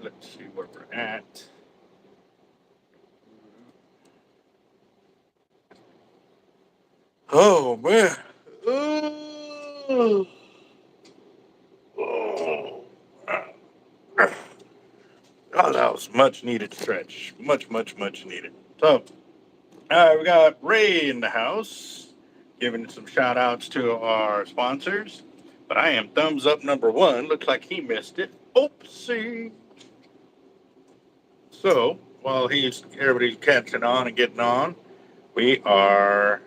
Let's see where we're at. Oh man. Oh. Oh. Oh, that was much needed stretch. Much needed. So, we got Ray in the house, giving some shout outs to our sponsors. But I am thumbs up number one. Looks like he missed it. Oopsie. So, while everybody's catching on and getting on, we are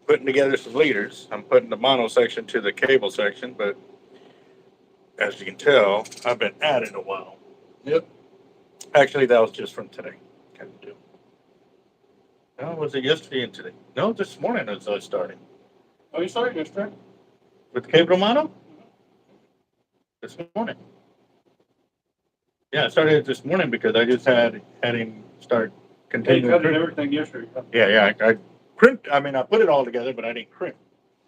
putting together some leaders. I'm putting the mono section to the cable section, but as you can tell, I've been at it a while. Yep. Actually, that was just from today. Kind of do. No, was it yesterday and today? No, this morning as I started. Oh, you started yesterday? With the cable mono? This morning. Yeah, I started this morning because I just had him start continuing. You cut everything yesterday. Yeah. I crimped. I mean, I put it all together, but I didn't crimp.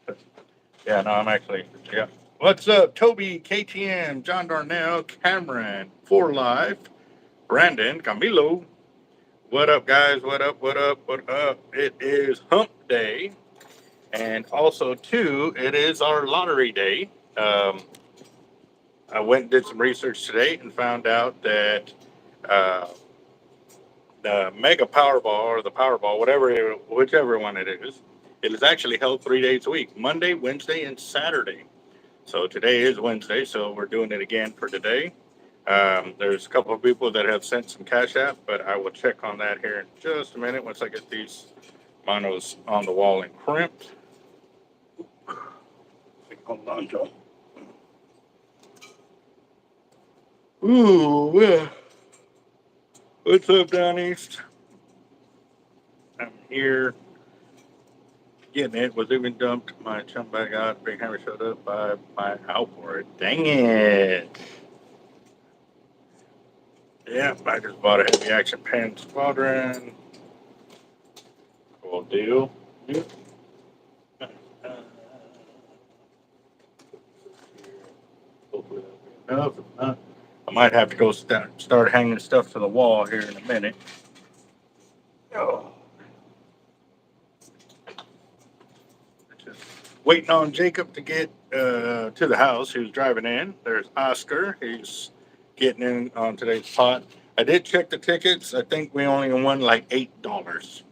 But, yeah, no, I'm actually. Yeah. What's up, Toby, KTM, John Darnell, Cameron, 4Live, Brandon, Camilo. What up, guys? What up? It is Hump Day. And also, too, it is our lottery day. I went and did some research today and found out that the Mega Powerball or the Powerball, whichever one it is actually held 3 days a week, Monday, Wednesday, and Saturday. So today is Wednesday, so we're doing it again for today. There's a couple of people that have sent some cash out, but I will check on that here in just a minute once I get these monos on the wall and crimped. Hold on, Joe. Ooh, yeah. What's up, down east? I'm here getting it. Was even dumped. My chum bag out. Big hammer showed up by my outboard. Dang it. Yeah, I just bought a heavy action pen squadron. Cool deal. Yep. Hopefully that'll be enough. If not, I might have to go start hanging stuff to the wall here in a minute. Oh. Just waiting on Jacob to get to the house. He was driving in. There's Oscar. He's getting in on today's pot. I did check the tickets. I think we only won like $8.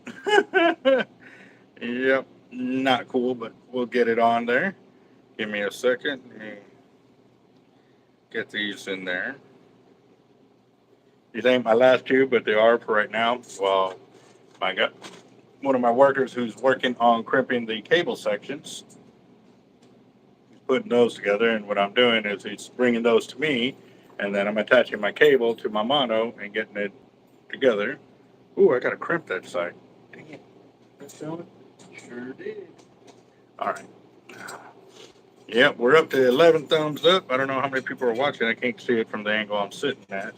Yep, not cool, but we'll get it on there. Give me a second. Let me get these in there. These ain't my last two, but they are for right now. Well, I got one of my workers who's working on crimping the cable sections. He's putting those together, and what I'm doing is he's bringing those to me, and then I'm attaching my cable to my mono and getting it together. Ooh, I gotta crimp that side. Dang it. That showing? Sure did. All right. Yep, we're up to 11 thumbs up. I don't know how many people are watching. I can't see it from the angle I'm sitting at.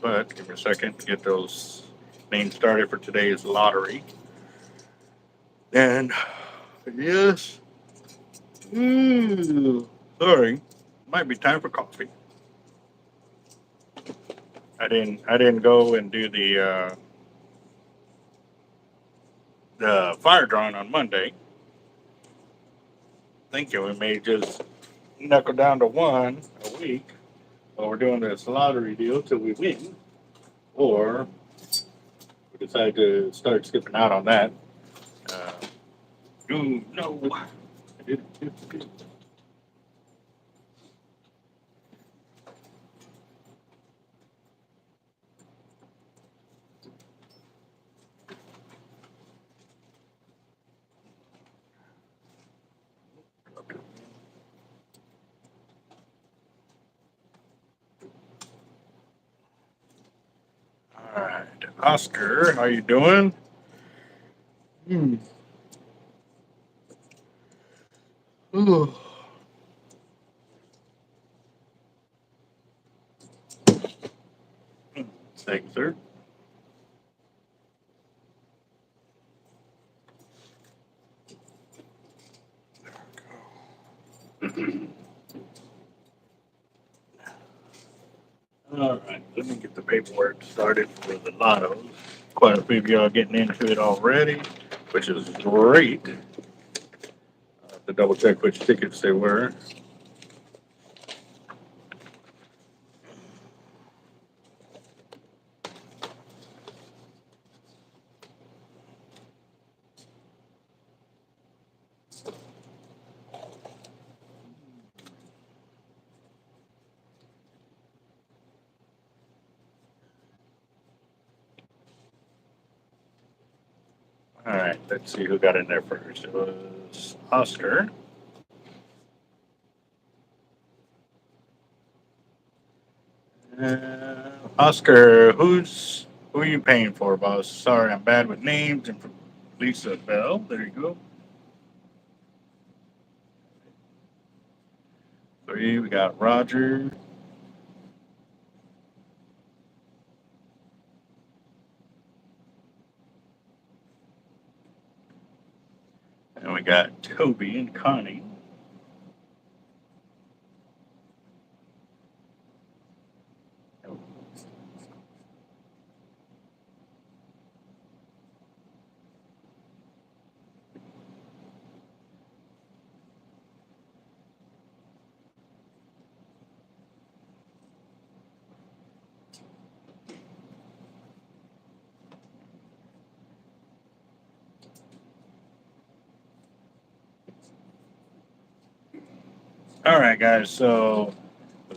But give me a second to get those names started for today's lottery. And yes, sorry, might be time for coffee. I didn't go and do the fire drawing on Monday. Thinking we may just knuckle down to one a week while we're doing this lottery deal till we win, or we decide to start skipping out on that. No, I didn't. All right, Oscar, how you doing? Ooh. Thanks, sir. All right, let me get the paperwork started for the lottos. Quite a few of y'all getting into it already, which is great. I have to double check which tickets they were. All right, let's see who got in there first. It was Oscar. Oscar, who are you paying for, boss? Sorry, I'm bad with names. And from Lisa Bell. There you go. 3, we got Roger. And we got Toby and Connie. All right, guys. So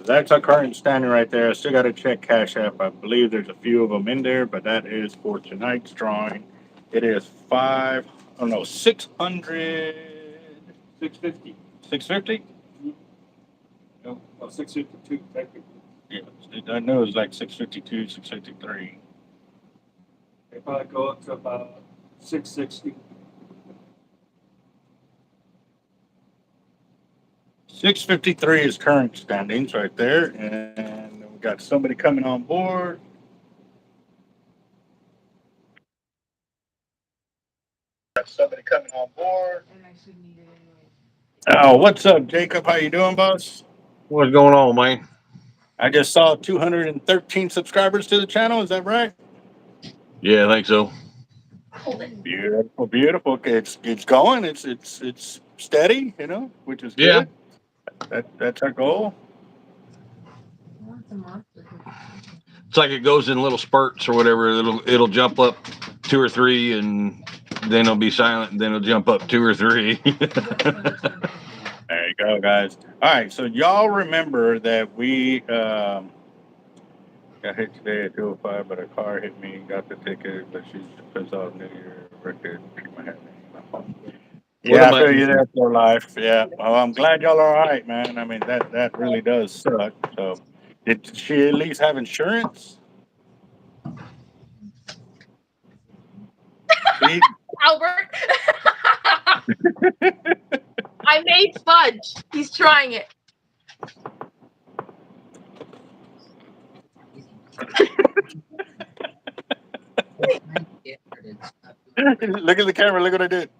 that's our current standing right there. I still got to check Cash App. I believe there's a few of them in there, but that is for tonight's drawing. It is 600. 650. 650? No, 652 technically. Yeah, I know it was like 652, 653. They probably go up to about 660. 653 is current standings right there. And we got somebody coming on board. Oh, what's up, Jacob? How you doing, boss? What's going on, man? I just saw 213 subscribers to the channel. Is that right? Yeah, I think so. Beautiful, beautiful. It's going. It's steady, which is Yeah. good. That's our goal. It's like it goes in little spurts or whatever. It'll jump up 2 or 3, and then it'll be silent, and then it'll jump up 2 or 3. There you go, guys. All right, so y'all remember that we got hit today at 2:05, but a car hit me, got the ticket, but she's pissed off New Year record. Treat my hat. Yeah, I feel you there for life. Yeah. Well, I'm glad y'all are all right, man. I mean, that really does suck. So, did she at least have insurance? See? Albert. I made fudge. He's trying it. Look at the camera. Look what I did.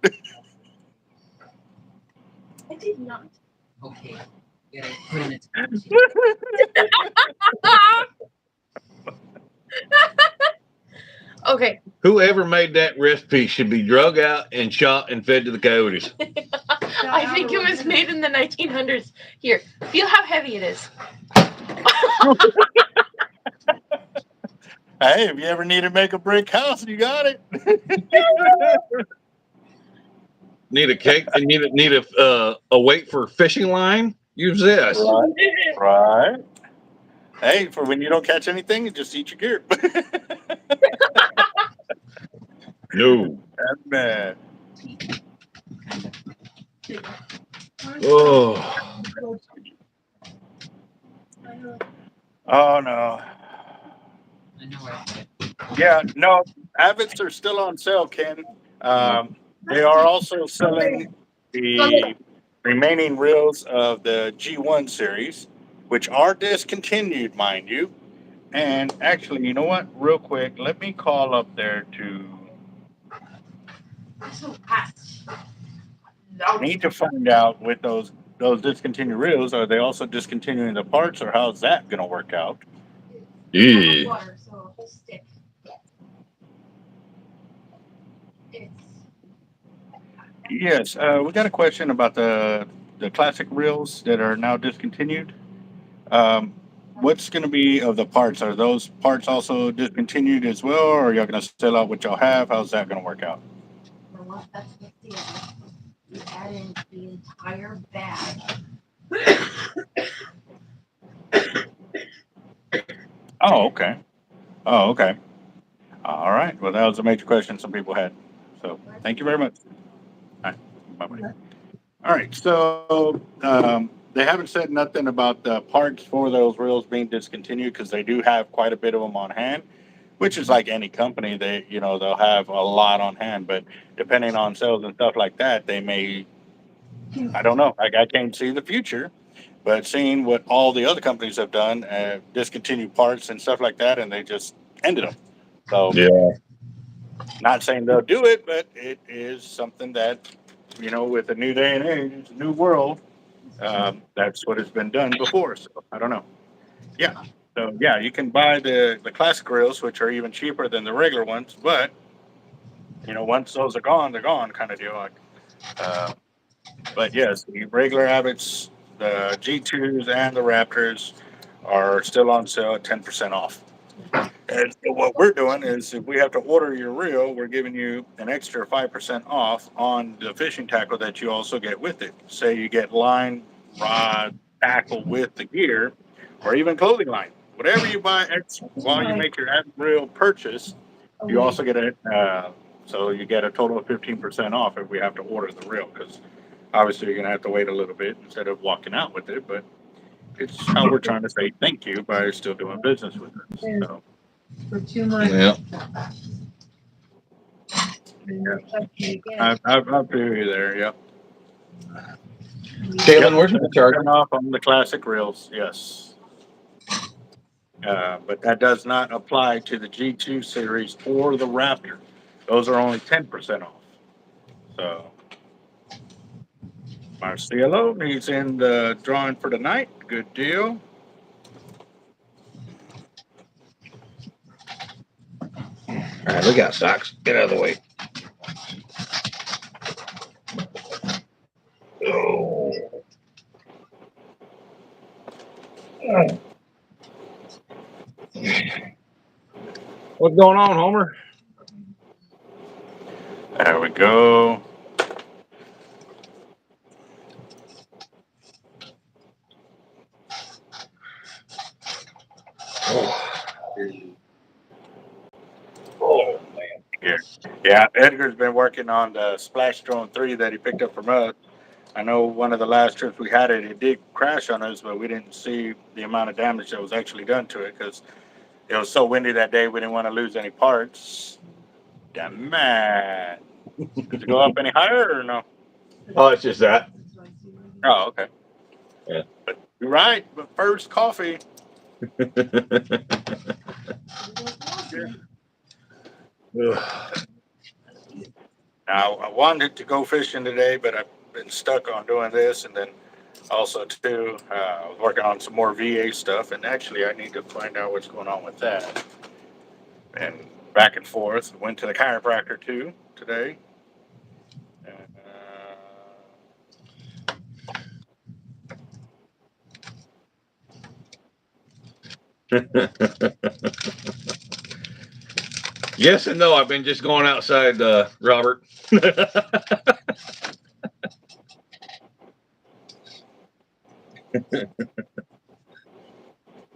I did not. Okay. Yeah, put in its Okay. Whoever made that recipe should be drug out and shot and fed to the coyotes. I think it was made in the 1900s. Here, feel how heavy it is. Hey, if you ever need to make a brick house, you got it. Need a cake? Need a weight for a fishing line? Use this. Right. Hey, for when you don't catch anything, you just eat your gear. No. That's bad. Oh. Oh no. I know right. Yeah, no, Avets are still on sale, Ken. They are also selling the remaining reels of the G1 series, which are discontinued, mind you. And actually, you know what? Real quick, let me call up there to need to find out with those discontinued reels. Are they also discontinuing the parts, or how's that going to work out? Yeah. Water, so a whole stick. It's Yes, we got a question about the classic reels that are now discontinued. Um, what's going to be of the parts? Are those parts also discontinued as well, or are y'all going to sell out what y'all have? How's that going to work out? for what that's the deal. You add in the entire bag. Oh, okay. Oh, okay. All right. Well, that was a major question some people had. So thank you very much. All right. Bye-bye. All right. So they haven't said nothing about the parts for those reels being discontinued because they do have quite a bit of them on hand, which is like any company. They'll have a lot on hand, but depending on sales and stuff like that, they may, I don't know. I can't see the future, but seeing what all the other companies have done, discontinued parts and stuff like that, and they just ended them. So Yeah. not saying they'll do it, but it is something that, with a new day and age, new world, that's what has been done before. So I don't know. Yeah. So yeah, you can buy the classic grills, which are even cheaper than the regular ones. But once those are gone, they're gone, kind of deal. Uh, but yes, the regular Avets, the G2s, and the Raptors are still on sale at 10% off. And so what we're doing is if we have to order your reel, we're giving you an extra 5% off on the fishing tackle that you also get with it. Say you get line, rod, tackle with the gear, or even clothing line. Whatever you buy extra while you make your ad reel purchase, you also get so you get a total of 15% off if we have to order the reel, because obviously you're going to have to wait a little bit instead of walking out with it, but it's how we're trying to say thank you by still doing business with us. So. For 2 months. Yeah. I'll do you there. Yep. Caitlin, where's my charger? Turn off on the classic reels. Yes. But that does not apply to the G2 series or the Raptor. Those are only 10% off. So Marcelo, he's in the drawing for tonight. Good deal. All right, look out, Socks. Get out of the way. Oh. What's going on, Homer? There we go. Oh, man. Yeah, Edgar's been working on the Splash Drone 3 that he picked up from us. I know one of the last trips we had it did crash on us, but we didn't see the amount of damage that was actually done to it because it was so windy that day. We didn't want to lose any parts. Damn man. Did it go up any higher or no? Oh, it's just that. Oh, okay. Yeah. But you're right. But first, coffee. Now, I wanted to go fishing today, but I've been stuck on doing this. And then also, too, I was working on some more VA stuff. And actually, I need to find out what's going on with that. And back and forth. Went to the chiropractor, too, today. Yes and no. I've been just going outside, Robert. I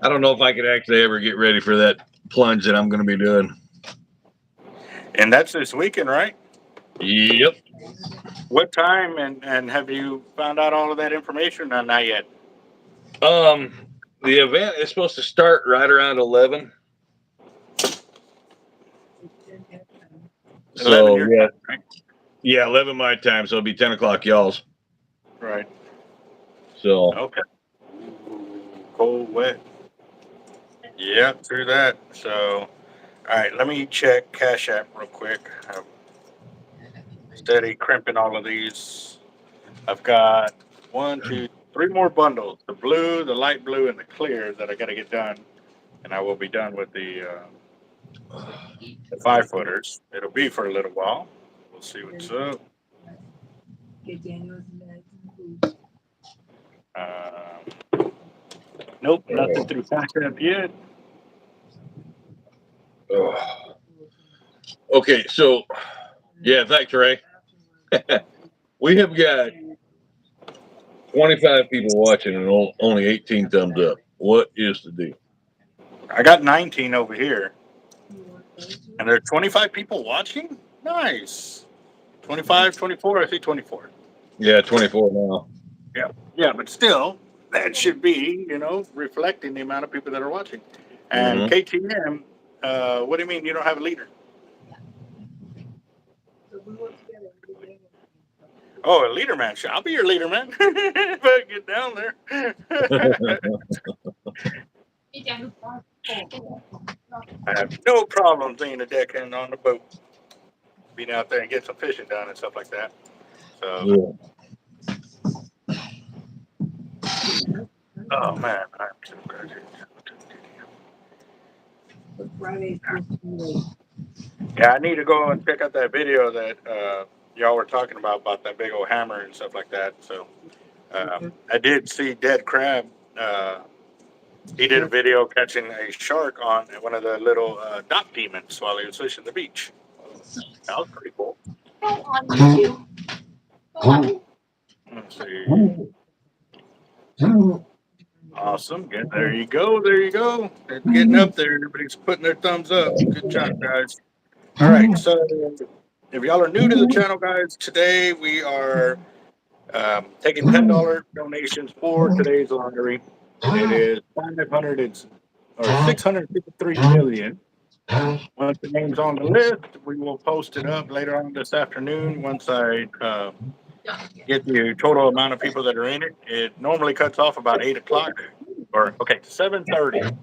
don't know if I could actually ever get ready for that plunge that I'm going to be doing. And that's this weekend, right? Yep. What time and have you found out all of that information? No, not yet. The event is supposed to start right around 11. 11 So your yeah, time, right? yeah, 11 my time. So it'll be 10 o'clock y'all's. Right. So Okay. Cold, wet. Yep, through that. So, all right, let me check Cash App real quick. I'm steady crimping all of these. I've got 1, 2, 3 more bundles: the blue, the light blue, and the clear that I got to get done and I will be done with the 5-footers. It'll be for a little while. We'll see what's up. Nope, nothing through contract yet. Okay, so yeah, thanks, Ray. We have got 25 people watching and only 18 thumbs up. What is the deal? I got 19 over here, and there are 25 people watching. Nice. 25, 24. I see 24. Yeah, 24 now. Yeah, but still, that should be, reflecting the amount of people that are watching. And KTM, what do you mean you don't have a leader? Oh, a leader man. I'll be your leader man. If I get down there. I have no problem being a deckhand on the boat. Being out there and get some fishing done and stuff like that. So, oh man, I'm so graduated. Yeah, I need to go and check out that video that y'all were talking about that big old hammer and stuff like that. So I did see Dead Crab. He did a video catching a shark on one of the little dock demons while he was fishing the beach. That was pretty cool. Let's see. Awesome. Yeah, there you go. There you go. It's getting up there. Everybody's putting their thumbs up. Good job, guys. All right. So if y'all are new to the channel, guys, today we are taking $10 donations for today's lottery. It is 653 million. Once the name's on the list, we will post it up later on this afternoon. Once I get the total amount of people that are in it, it normally cuts off about 8 o'clock. Or, okay, 7:30.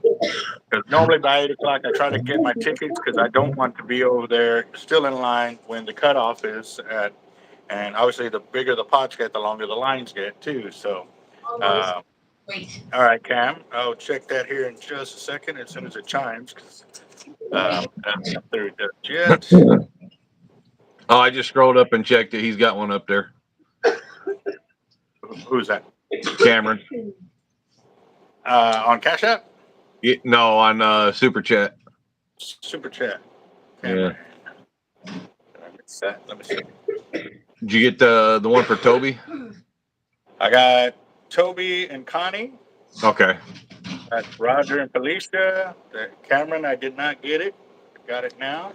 Because normally by 8 o'clock, I try to get my tickets because I don't want to be over there still in line when the cutoff is at. And obviously, the bigger the pots get, the longer the lines get, too. So, Wait. all right, Cam, I'll check that here in just a second as soon as it chimes. That's not through just yet. Oh, I just scrolled up and checked it. He's got one up there. Who's that? Cameron. On Cash App? No, on Super Chat. Super Chat. Cameron. Yeah. Let me see. Did you get the one for Toby? I got Toby and Connie. Okay. That's Roger and Felicia. Cameron, I did not get it. Got it now.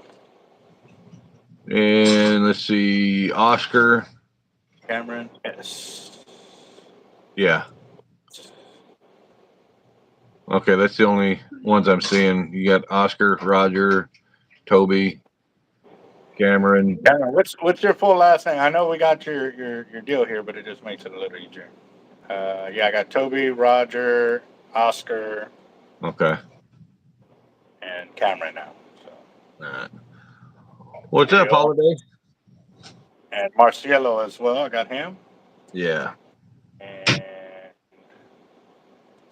And let's see, Oscar. Cameron, yes. Yeah. Okay, that's the only ones I'm seeing. You got Oscar, Roger, Toby, Cameron. Cameron, what's your full last name? I know we got your deal here, but it just makes it a little easier. Yeah, I got Toby, Roger, Oscar, Okay. and Cameron now. So. All right. What's up, Holiday? And Marcielo as well. I got him. Yeah. And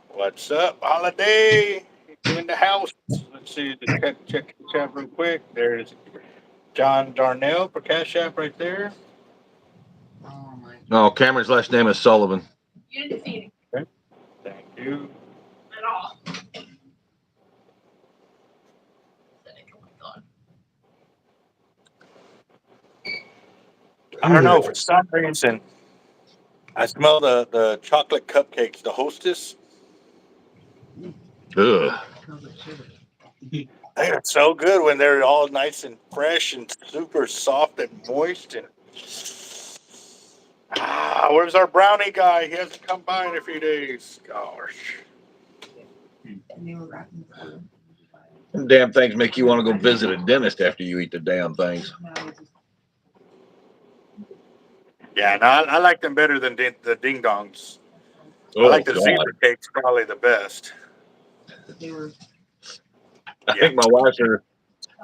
what's up, Holiday? You in the house? Let's see. Check the chat real quick. There's John Darnell for Cash App right there. Oh my. No, Cameron's last name is Sullivan. You didn't see anything Okay. Thank you. at all. Oh my God. I don't know. For some reason, I smell the chocolate cupcakes, the Hostess. Ugh. They are so good when they're all nice and fresh and super soft and moist. And where's our brownie guy? He hasn't come by in a few days. Gosh. Them damn things make you want to go visit a dentist after you eat the damn things. Yeah, no, I like them better than the ding dongs. Oh, I like the God. zebra cakes probably the best. I think my wife's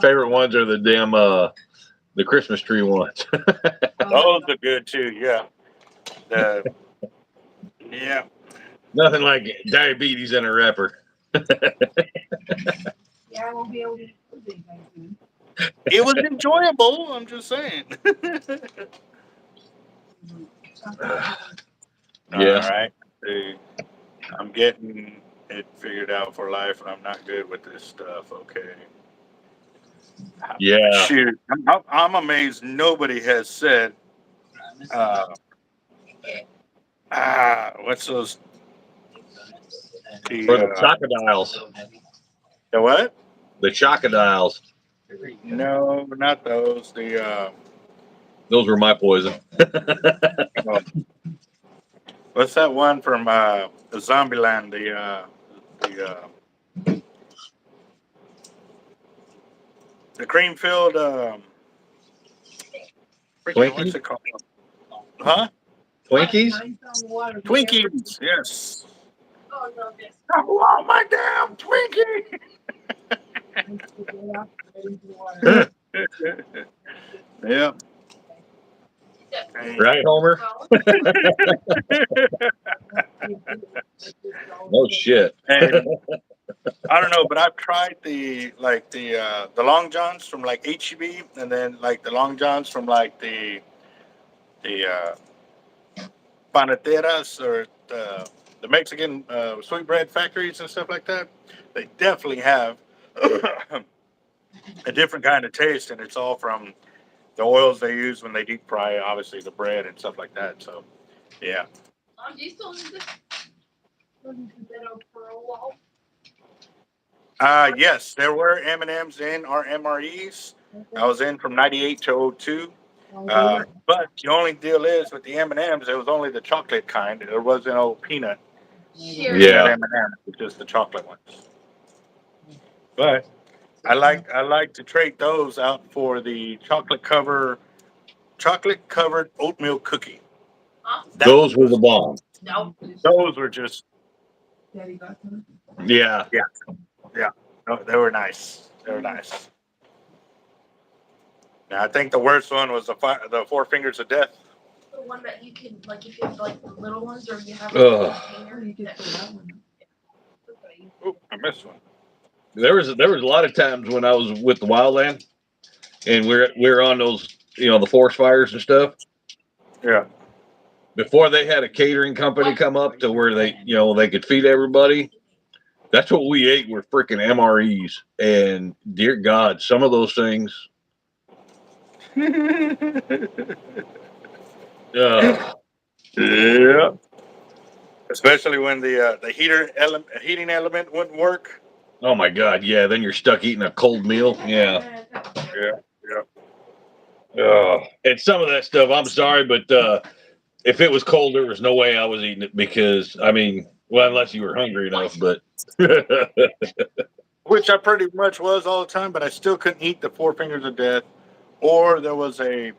favorite ones are the damn the Christmas tree ones. Those are good too. Yeah. Yeah. Nothing like diabetes in a wrapper. Yeah, I won't be able to do anything soon. It was enjoyable. I'm just saying. Yeah. All right. See, I'm getting it figured out for life, and I'm not good with this stuff. Okay. Yeah. Shoot, I'm amazed nobody has said. Uh, what's those? Or the The crocodiles. the what? The crocodiles. No, not those. Those were my poison. Oh, what's that one from the Zombieland? The cream filled. What's Twinkies? it called? Huh? Twinkies? Twinkies. Yes. Oh, no, this. I want my damn Twinkie. Yeah. Right, Homer? No shit. And I don't know, but I've tried the long johns from like HEB, and then like the long johns from like the panaderas or the Mexican sweetbread factories and stuff like that. They definitely have a different kind of taste, and it's all from the oils they use when they deep fry, obviously the bread and stuff like that. So, yeah. Do you still need this? For a while. Yes, there were M&Ms in our MREs. I was in from 98 to 02. But the only deal is with the M&Ms, it was only the chocolate kind. There wasn't no peanut Yeah. M&Ms, it's just the chocolate ones. But I like to trade those out for the chocolate covered oatmeal cookie. Those were the bomb. No. Those were just Yeah. yeah. No, they were nice. They were nice. Now, I think the worst one was the Four Fingers of Death. The one that you can, like, if you have, like, the little ones, or you have, Ugh. a container. You can put that one. Ooh, I missed one. There was a lot of times when I was with the Wildland and we're on those, the forest fires and stuff. Yeah. Before they had a catering company come up to where they could feed everybody. That's what we ate were freaking MREs. And dear God, some of those things. Yeah. Especially when the heating element wouldn't work. Oh my God, yeah. Then you're stuck eating a cold meal. Yeah. Yeah. Yeah. And some of that stuff, I'm sorry, but if it was cold, there was no way I was eating it because, unless you were hungry enough, but. Which I pretty much was all the time, but I still couldn't eat the Four Fingers of Death. Or there was a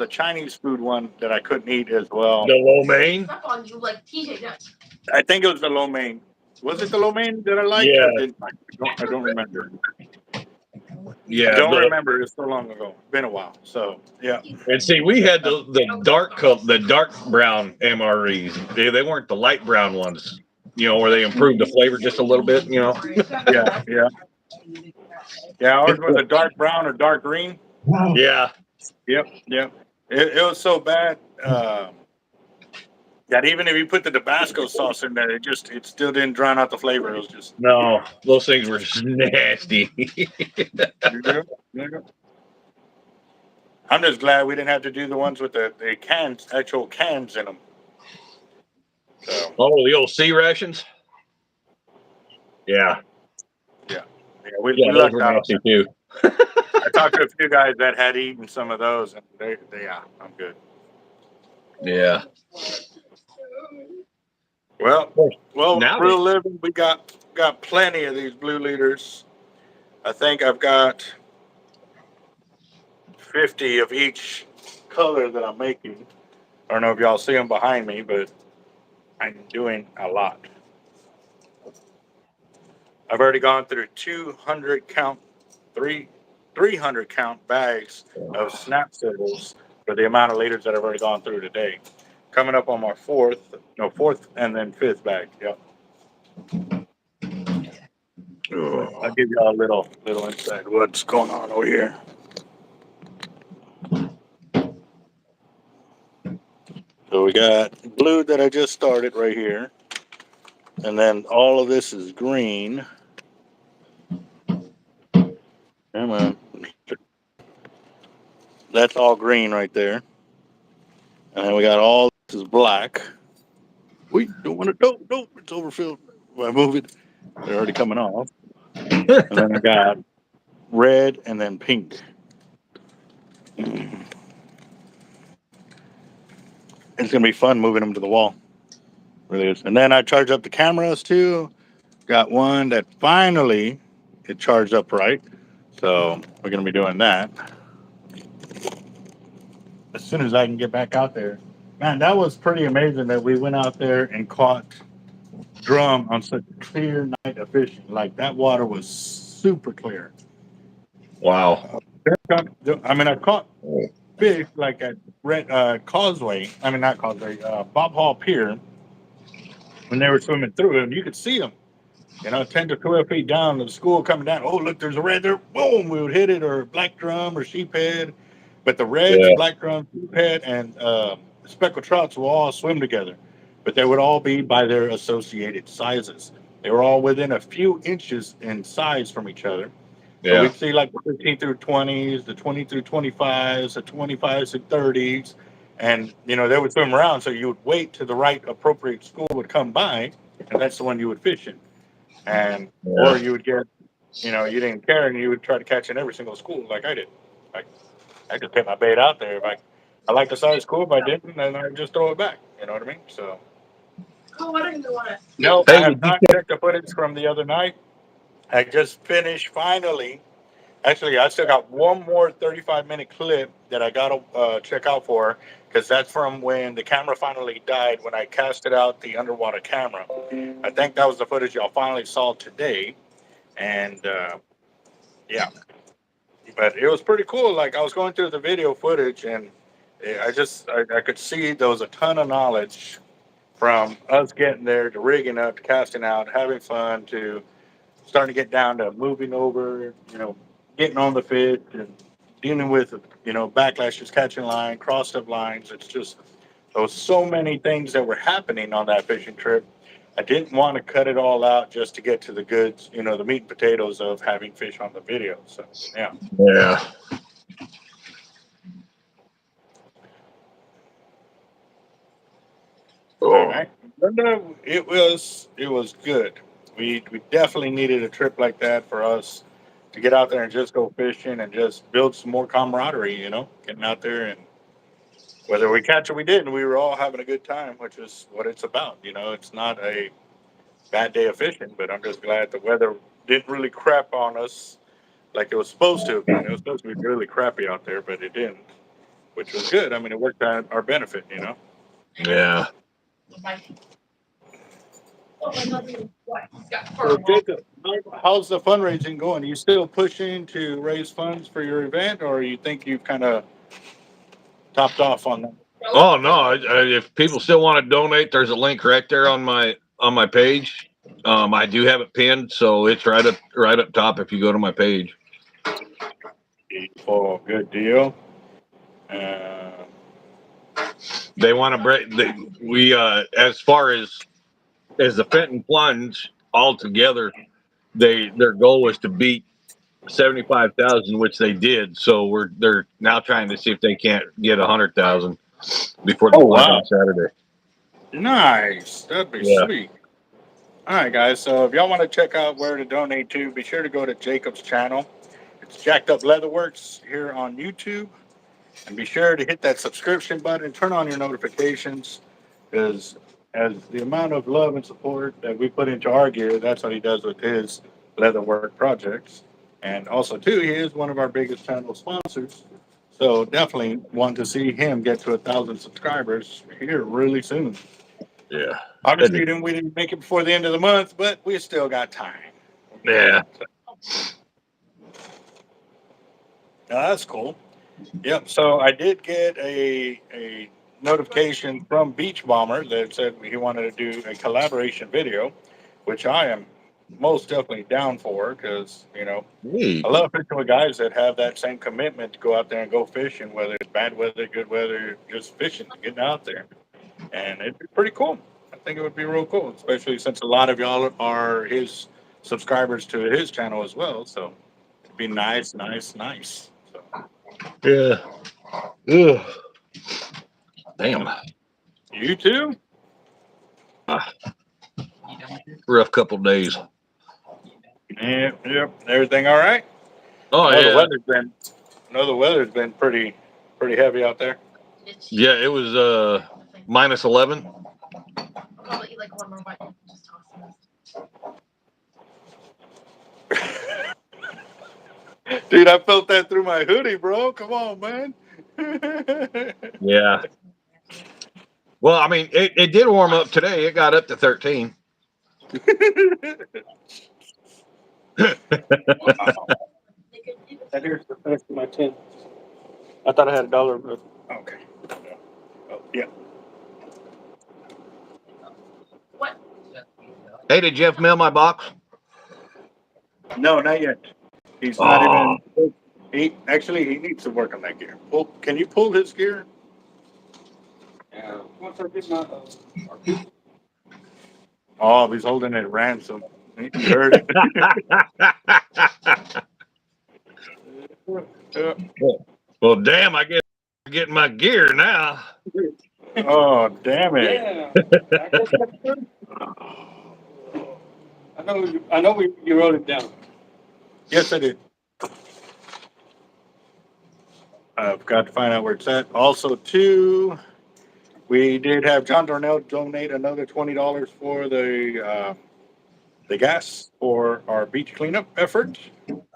Chinese food one that I couldn't eat as well. The lo mein? On you like TJ does. I think it was the lo mein. Was it the lo mein that I liked? Yeah. Or I don't remember. Yeah. I don't remember. It's so long ago. Been a while. So yeah. And see, we had the dark brown MREs. They weren't the light brown ones. Where they improved the flavor just a little bit. Yeah. Ours was a dark brown or dark green. Yeah. Yep. It was so bad that even if you put the Tabasco sauce in there, it still didn't drown out the flavor. It was just No, those things were nasty. Yeah. I'm just glad we didn't have to do the ones with the actual cans in them. So, Oh, the old sea rations. Yeah. we Those lucked were out. nasty too. I talked to a few guys that had eaten some of those, and I'm good. Yeah. Well, Now real living, we got plenty of these blue leaders. I think I've got 50 of each color that I'm making. I don't know if y'all see them behind me, but I'm doing a lot. I've already gone through 300 count bags of snap symbols for the amount of liters that I've already gone through today. Coming up on my fourth and then fifth bag. Yep. I'll give y'all a little insight what's going on over here. So we got blue that I just started right here. And then all of this is green. Come on. That's all green right there. And then we got all this is black. We don't want to, no, it's overfilled. If I move it, they're already coming off. And then I got red and then pink. It's going to be fun moving them to the wall. Really is. And then I charge up the cameras too. Got one that finally it charged up right. So we're going to be doing that. As soon as I can get back out there. Man, that was pretty amazing that we went out there and caught drum on such a clear night of fishing. Like that water was super clear. Wow. I mean, I caught fish like at Red Causeway. I mean, not Causeway, Bob Hall Pier when they were swimming through it. And you could see them, 10 to 12 feet down. The school coming down. Oh, look, there's a red there. Boom, we would hit it, or black drum or sheephead. But the reds, Yeah. black drum, sheephead, and speckled trouts will all swim together. But they would all be by their associated sizes. They were all within a few inches in size from each other. So Yeah. we'd see like the 15 through 20s, the 20 through 25s, the 25s through 30s. And, they would swim around. So you would wait till the right appropriate school would come by, and that's the one you would fish in. And, or you would get, you didn't care and you would try to catch in every single school like I did. Like, I just get my bait out there. If I like the size, cool. If I didn't, then I just throw it back. You know what I mean? So. Oh, what do you want to? No, Hey, I have not checked the footage from the other night. I just finished finally. Actually, I still got one more 35-minute clip that I got to check out for, because that's from when the camera finally died when I casted out the underwater camera. I think that was the footage y'all finally saw today. And yeah, but it was pretty cool. Like I was going through the video footage and I could see there was a ton of knowledge from us getting there to rigging up to casting out, having fun to starting to get down to moving over, getting on the fish and dealing with, backlashes, catching line, crossed up lines. It's just, there was so many things that were happening on that fishing trip. I didn't want to cut it all out just to get to the goods, the meat and potatoes of having fish on the video. So, yeah. Yeah. All right. But no, it was good. We definitely needed a trip like that for us to get out there and just go fishing and just build some more camaraderie, getting out there, and whether we catch or we didn't, we were all having a good time, which is what it's about. It's not a bad day of fishing, but I'm just glad the weather didn't really crap on us like it was supposed to have been. It was supposed to be really crappy out there, but it didn't, which was good. I mean, it worked out our benefit, Yeah. So Jacob, how's the fundraising going? Are you still pushing to raise funds for your event, or you think you've kind of topped off on that? Oh no! If people still want to donate, there's a link right there on my page. I do have it pinned, so it's right up top if you go to my page. Oh, good deal. They want to break. We as far as the Fenton plunge altogether, their goal was to beat 75,000, which they did. So they're now trying to see if they can't get 100,000 before the plunge on Saturday. Nice. That'd be Yeah. sweet. All right, guys. So if y'all want to check out where to donate to, be sure to go to Jacob's channel. It's Jacked Up Leatherworks here on YouTube. And be sure to hit that subscription button, turn on your notifications, because as the amount of love and support that we put into our gear, that's what he does with his leatherwork projects. And also, too, he is one of our biggest channel sponsors. So definitely want to see him get to 1,000 subscribers here really soon. Yeah. Obviously, we didn't make it before the end of the month, but we still got time. Yeah. That's cool. Yep. So I did get a notification from Beach Bomber that said he wanted to do a collaboration video, which I am most definitely down for, because Neat. I love fishing with guys that have that same commitment to go out there and go fishing, whether it's bad weather, good weather, just fishing, getting out there. And it'd be pretty cool. I think it would be real cool, especially since a lot of y'all are his subscribers to his channel as well. So it'd be nice, nice, nice. So, Yeah. Ugh. Damn. you too? Rough couple days. Yep, yep. Everything all right? Oh I know yeah. the weather's been pretty heavy out there. Yeah, it was minus 11. I'll probably eat like one more bite and just toss them. Dude, I felt that through my hoodie, bro. Come on, man. Yeah. Well, I mean, it did warm up today. It got up to 13. Wow. And here's the rest of my tin. I thought I had $1, but Okay. Oh, yeah. What? Hey, did Jeff mail my box? No, not yet. He's not Oh, even. He needs to work on that gear. Can you pull his gear? yeah. Once I get my Oh, he's holding it ransom. You heard it. well, damn! I guess I'm getting my gear now. Oh, damn it. yeah. I guess that's good. I know you wrote it down. Yes, I did. I've got to find out where it's at. Also, too, we did have John Darnell donate another $20 for the gas for our beach cleanup effort.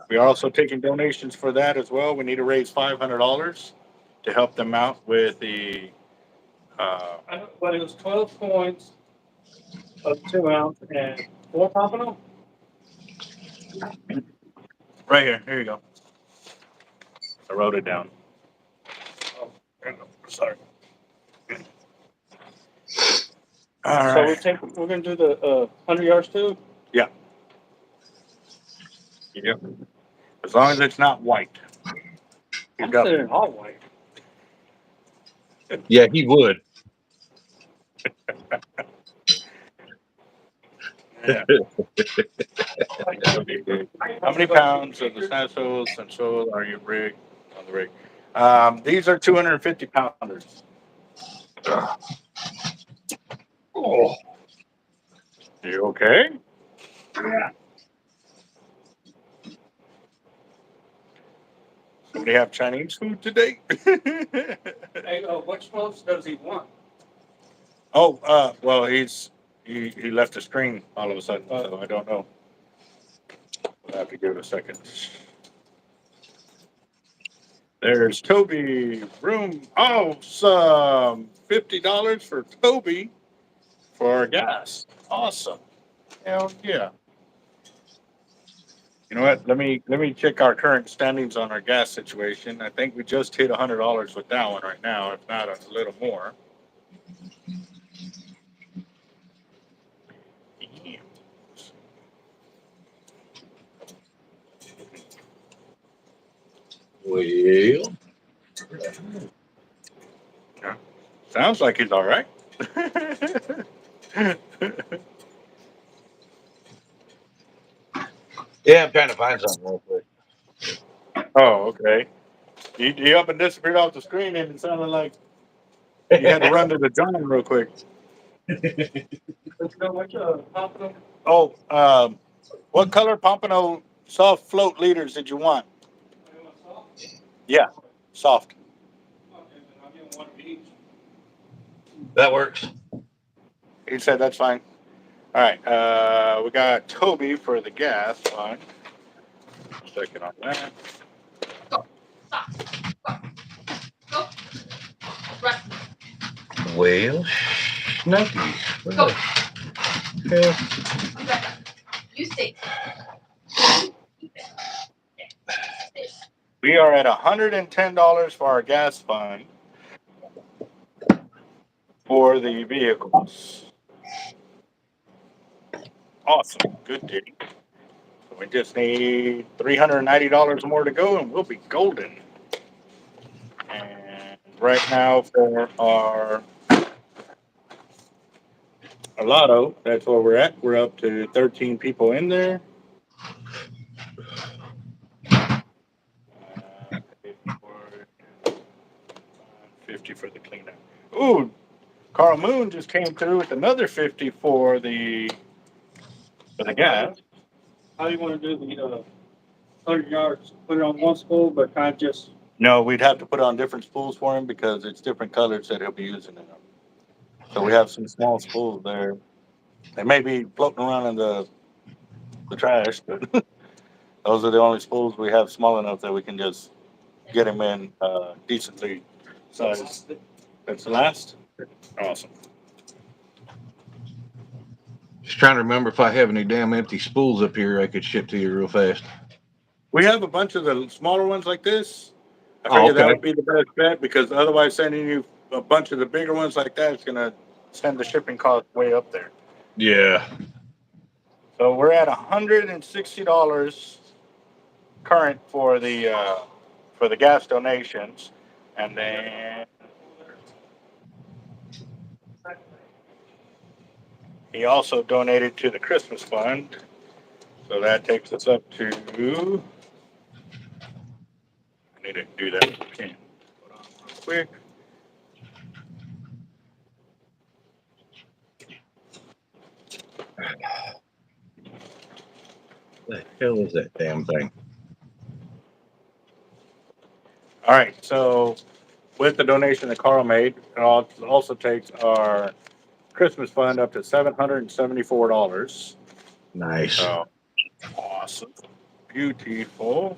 We are also taking donations for that as well. We need to raise $500 to help them out with the. But it was 12 coins of 2 ounce and 4 pompano. Right here. Here you go. I wrote it down. Oh. Sorry. All So right. we're gonna do the 100 yards too. Yep. As long as it's not white. You I'm got saying all white. Yeah, he would. yeah. How many pounds of the Sensual are you rig on the rig? These are 250 pounders. Oh, You okay? Somebody have Chinese food today? Hey, which ones does he want? Oh, well, he left the screen all of a sudden, so I don't know. We'll have to give it a second. There's Toby. Room. Awesome. $50 for Toby for our gas. Awesome. Hell yeah. You know what? Let me check our current standings on our gas situation. I think we just hit $100 with that one right now, if not a little more. Yeah. well. Sounds like he's all right. Yeah, I'm trying to find something real quick. Oh, okay. He up and disappeared off the screen, and it sounded like you had to run to the John real quick. Let's go with pompano. Oh, what color pompano soft float leaders did you want? Yeah, soft. Okay, then I'll give him one of each. That works. He said that's fine. All right, we got Toby for the gas one. Second on that. Stop. Go. Run. Well, snuggy. Go. Okay. I'm back up. You stay. We are at $110 for our gas fund for the vehicles. Awesome. Good deal. So we just need $390 more to go and we'll be golden. And right now for our lotto, that's where we're at. We're up to 13 people in there. 50 for the cleanup. Ooh, Carl Moon just came through with another 50 for the gas. How do you want to do the 100 yards? Put it on one spool, but kind of just. No, we'd have to put on different spools for him because it's different colors that he'll be using in them. So we have some small spools there. They may be floating around in the trash, but those are the only spools we have small enough that we can just get him in decently sized. That's the last? Awesome. Just trying to remember if I have any damn empty spools up here I could ship to you real fast. We have a bunch of the smaller ones like this. I Oh, figured that okay. would be the best bet because otherwise sending you a bunch of the bigger ones like that is going to send the shipping cost way up there. Yeah. So we're at $160 current for the gas donations, and then he also donated to the Christmas fund, so that takes us up to. I need to do that again. Hold on real quick. What the hell is that damn thing? All right, so with the donation that Carl made, it also takes our Christmas fund up to $774. Nice. So awesome, beautiful.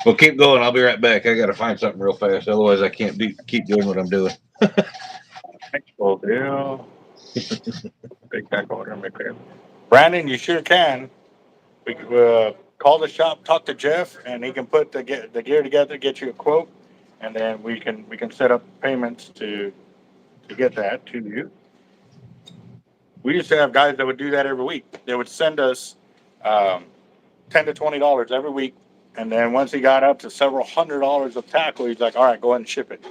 Well, keep going. I'll be right back. I got to find something real fast. Otherwise, I can't keep doing what I'm doing. Full deal. Big back order, make it. Brandon, you sure can. We call the shop, talk to Jeff, and he can put the gear together, get you a quote, and then we can set up payments to get that to you. We used to have guys that would do that every week. They would send us $10 to $20 every week, and then once he got up to several $100s of tackle, he's like, "All right, go ahead and ship it."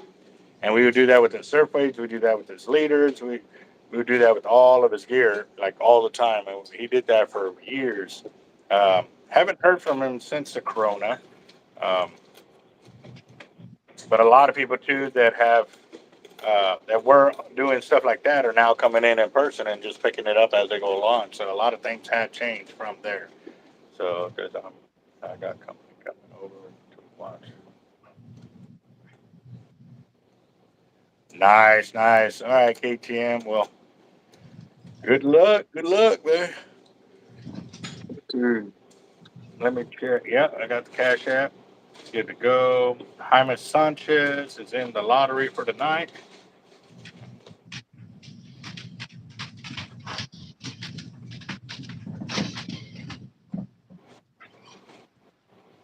And we would do that with his surf weights. We would do that with his leaders. We would do that with all of his gear, like all the time. And he did that for years. Haven't heard from him since the corona. But a lot of people too that have that were doing stuff like that are now coming in person and just picking it up as they go along. So a lot of things have changed from there. So because I got company coming over to watch. Nice, nice. All right, KTM. Well, good luck, man. Let me check. Yeah, I got the Cash App. Good to go. Jaime Sanchez is in the lottery for tonight.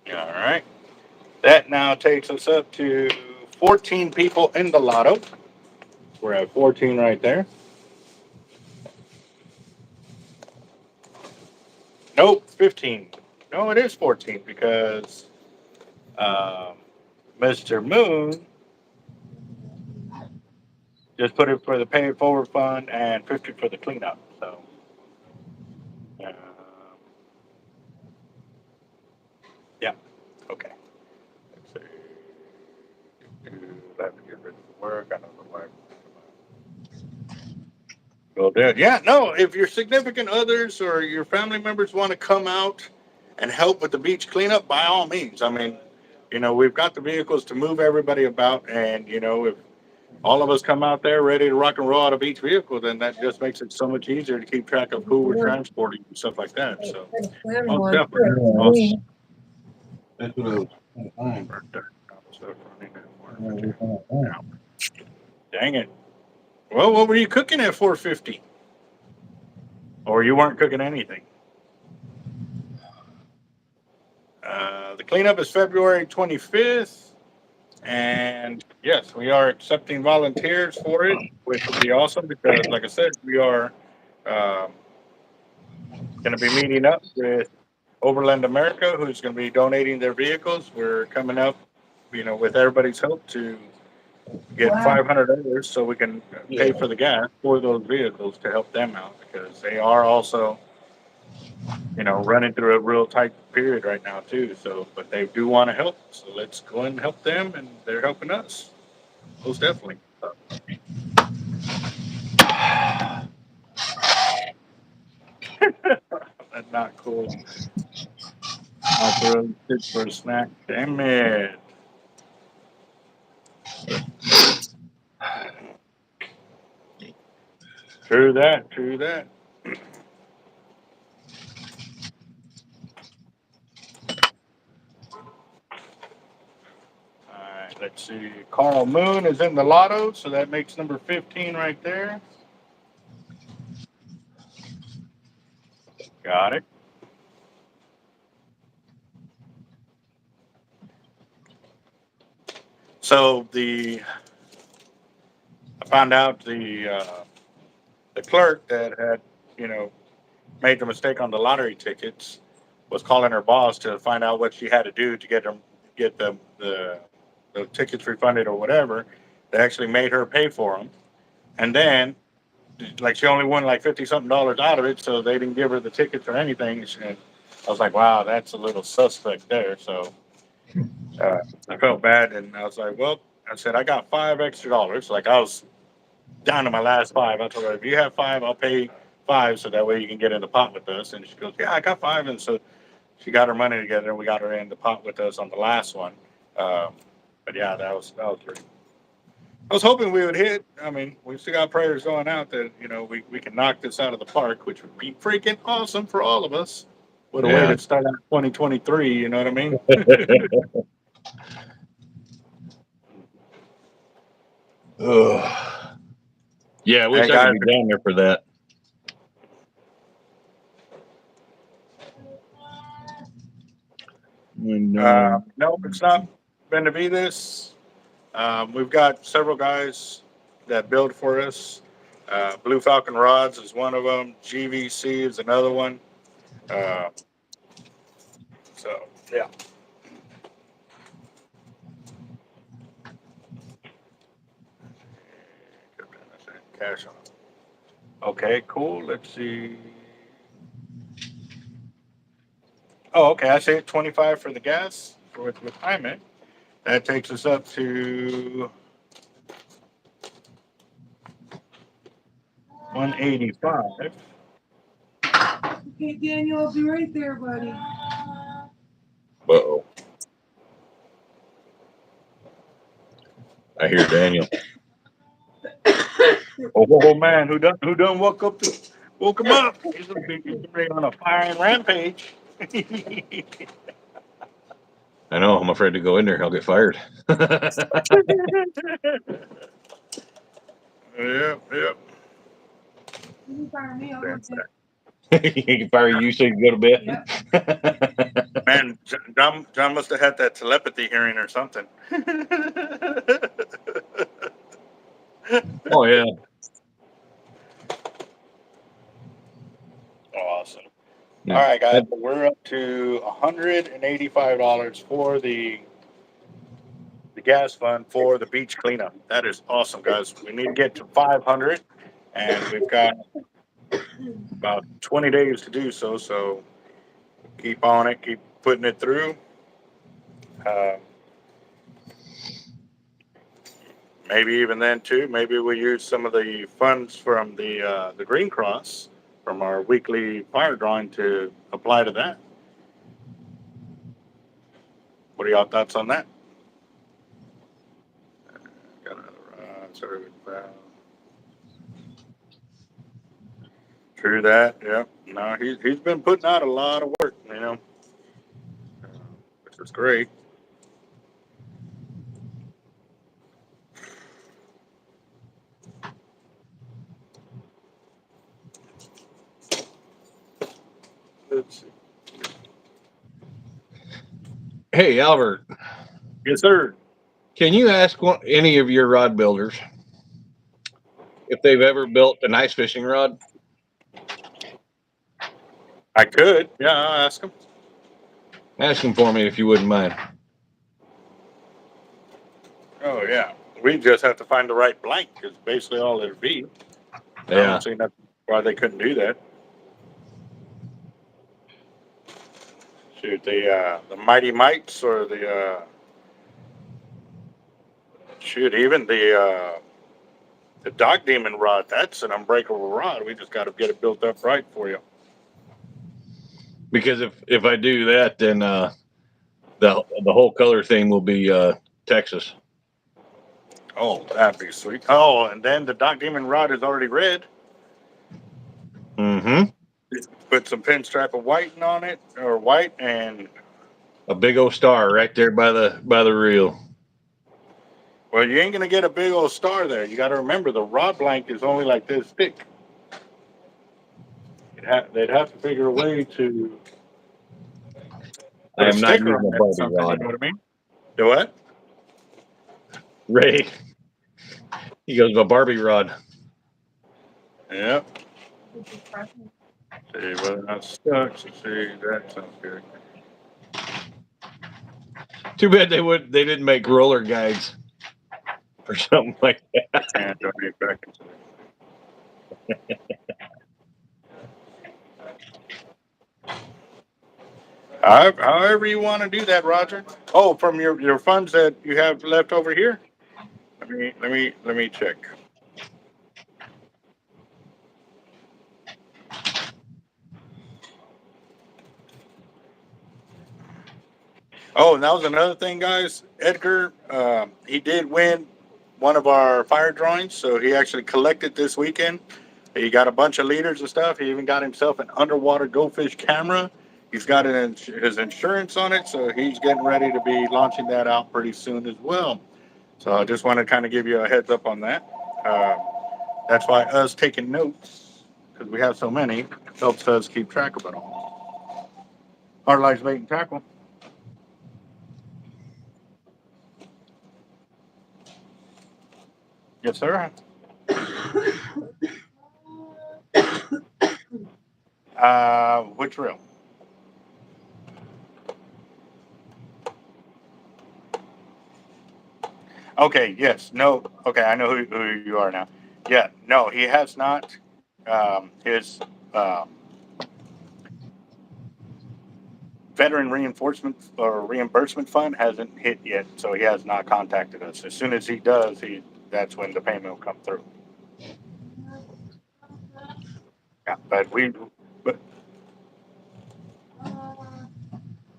All right. That now takes us up to 14 people in the lotto. We're at 14 right there. Nope, 15. No, it is 14 because Mr. Moon just put it for the pay it forward fund and 50 for the cleanup. So, yeah, okay. Let's see. Let me get rid of the work. I know the work. Well, Dad, yeah, no, if your significant others or your family members want to come out and help with the beach cleanup, by all means. I mean, we've got the vehicles to move everybody about, and, if all of us come out there ready to rock and roll out of each vehicle, then that just makes it so much easier to keep track of who we're transporting and stuff like that. So, most definitely. Awesome. That's what I was trying Dang it. Well, what were you cooking at 450? Or you weren't cooking anything? The cleanup is February 25th. And yes, we are accepting volunteers for it, which would be awesome because, like I said, we are um, going to be meeting up with Overland America, who's going to be donating their vehicles. We're coming up, with everybody's help to get $500 so we can pay for the gas for those vehicles to help them out because they are also, running through a real tight period right now too. So, but they do want to help. So let's go and help them, and they're helping us most definitely. That's not cool. Not really fit for a snack. Damn it. True that. True that. All right. Let's see. Carl Moon is in the lotto, so that makes number 15 right there. Got it. So I found out the clerk that had you know made the mistake on the lottery tickets was calling her boss to find out what she had to do to get the tickets refunded or whatever. They actually made her pay for them, and then like she only won like 50 something dollars out of it, so they didn't give her the tickets or anything. And I was like, wow, that's a little suspect there. So uh, I felt bad, and I was like, well, I said I got $5 extra. Like I was down to my last five. I told her, if you have five, I'll pay five, so that way you can get in the pot with us. And she goes, yeah, I got five, and so she got her money together, and we got her in the pot with us on the last one. Um, but yeah, that was great. I was hoping we would hit. I mean, we still got prayers going out that we can knock this out of the park, which would be freaking awesome for all of us. What a way Yeah. to start out 2023. You know what I mean? Ugh. Yeah, I wish Hey I could guys, be down there for that. No. no, it's not going to be this. We've got several guys that build for us. Blue Falcon Rods is one of them. GVC is another one. Uh, so yeah. Cash on. Okay, cool. Let's see. Oh, okay. I say 25 for the gas with Hyman. That takes us up to 185. Okay, Daniel, I'll be right there, buddy. Uh-oh. I hear Daniel. Oh man, who done woke him up? He's ready on a firing rampage. I know. I'm afraid to go in there. I'll get fired. Yep, yep. You can fire me, I'll go check. He can fire you so you can go to bed. Yep. Man, John must have had that telepathy hearing or something. Oh yeah. Awesome. No. All right, guys, we're up to $185 for the gas fund for the beach cleanup. That is awesome, guys. We need to get to 500, and we've got about 20 days to do so. So keep on it, keep putting it through. Um, maybe even then too. Maybe we use some of the funds from the Green Cross from our weekly fire drawing to apply to that. What are y'all thoughts on that? Got another sorry. True that. Yeah. No, he's been putting out a lot of work. Which is great. Let's see. Hey, Albert. Yes, sir. Can you ask any of your rod builders if they've ever built an ice fishing rod? I could. Yeah, I'll ask them. Ask them for me if you wouldn't mind. Oh, yeah. We just have to find the right blank, is basically all it'd be. I Yeah. don't see nothing why they couldn't do that. Shoot, the Mighty Mites or even the Dog Demon rod. That's an unbreakable rod. We just got to get it built up right for you. Because if I do that, then the whole color thing will be Texas. Oh, that'd be sweet. Oh, and then the Dog Demon rod is already red. Mm-hmm. Put some pinstripe of white on it, or white, and A big old star right there by the reel. well, you ain't gonna get a big old star there. You got to remember the rod blank is only like this thick. They'd have to figure a way to I put a am not sticker using on a it or Barbie something. rod. You know what I mean? Do what? Ray. He goes, a Barbie rod. Yep. See whether or not it's stuck. So see, that sounds good. Too bad they didn't make roller guides or something like that. And donate back into it. However you want to do that, Roger. Oh, from your funds that you have left over here. Let me check. Oh, and that was another thing, guys. Edgar, he did win one of our fire drawings, so he actually collected this weekend. He got a bunch of leaders and stuff. He even got himself an underwater goldfish camera. He's got his insurance on it, so he's getting ready to be launching that out pretty soon as well. So I just want to kind of give you a heads up on that. Uh, that's why us taking notes, because we have so many, helps us keep track of it all. Hard Lives Bait and Tackle. Yes, sir. Which reel? Okay, yes, no, okay, I know who you are now. Yeah, no, he has not. His veteran reinforcement or reimbursement fund hasn't hit yet, so he has not contacted us. As soon as he does, that's when the payment will come through. Yeah, but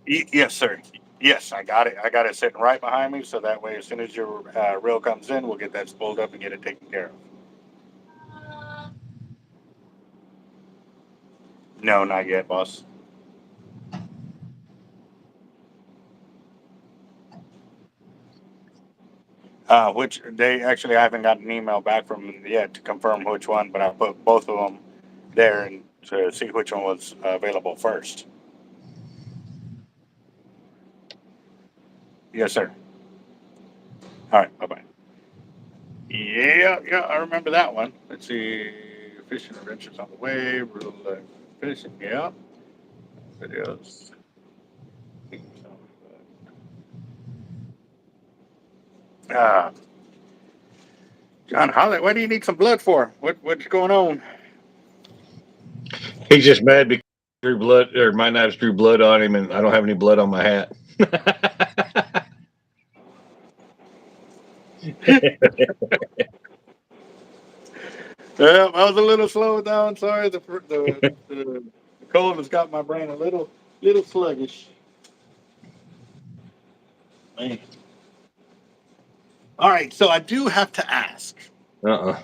yes, sir. Yes, I got it. I got it sitting right behind me, so that way, as soon as your reel comes in, we'll get that spooled up and get it taken care of. No, not yet, boss. Which they actually, I haven't got an email back from them yet to confirm which one, but I put both of them there and to see which one was available first. Yes, sir. All right, bye bye. Yeah, I remember that one. Let's see, fishing adventures on the way, real fishing. Yeah, videos. Ah, John Holly, what do you need some blood for? What's going on? He's just mad because drew blood, or my knives drew blood on him, and I don't have any blood on my hat. Yeah, I was a little slow down. Sorry, the cold has got my brain a little sluggish. Man. All right, so I do have to ask Uh-uh.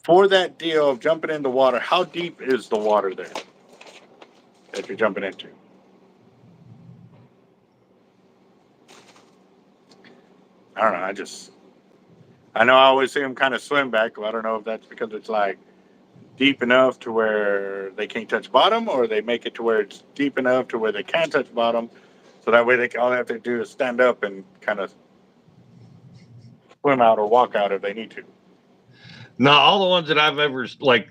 for that deal of jumping in the water. How deep is the water there that you're jumping into? I don't know. I know I always see them kind of swim back. Well, I don't know if that's because it's like deep enough to where they can't touch bottom, or they make it to where it's deep enough to where they can touch bottom. So that way all they have to do is stand up and kind of swim out or walk out if they need to. No, all the ones that I've ever like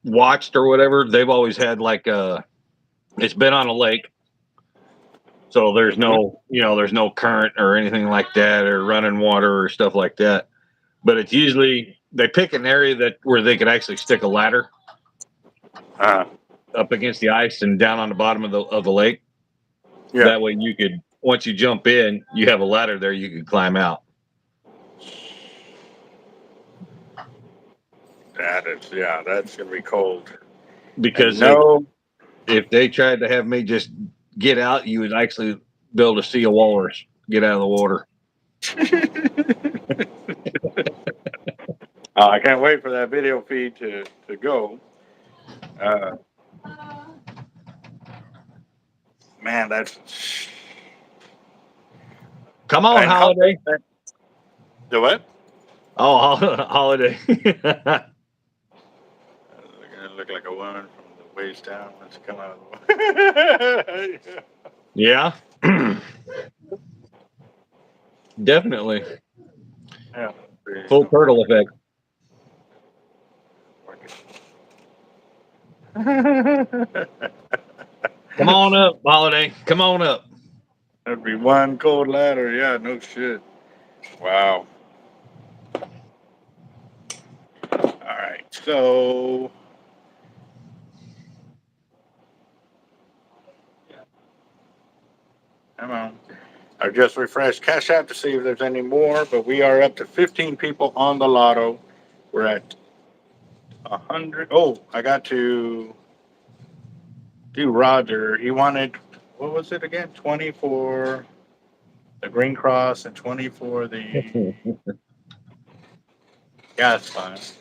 watched or whatever, they've always had like it's been on a lake. So there's no, there's no current or anything like that or running water or stuff like that. But it's usually they pick an area where they could actually stick a ladder up against the ice and down on the bottom of the lake. Yeah. That way you could, once you jump in, you have a ladder there you could climb out. That's gonna be cold. Because if they tried to have me just get out, you would actually be able to see a walrus get out of the water. I can't wait for that video feed to go. Man, that's Come on, and Holiday. The what? Oh, Holiday. Gonna look like a woman from the waist down. Let's come out. Yeah. Definitely. Yeah. Full turtle effect. Come on up, Holiday. Come on up. That'd be one cold ladder. Yeah, no shit. Wow. All right. So come on. I just refreshed Cash App to see if there's any more, but we are up to 15 people on the lotto. We're at 100. Oh, I got to do Roger. He wanted, what was it again? 20 for the Green Cross and 20 for the gas fund.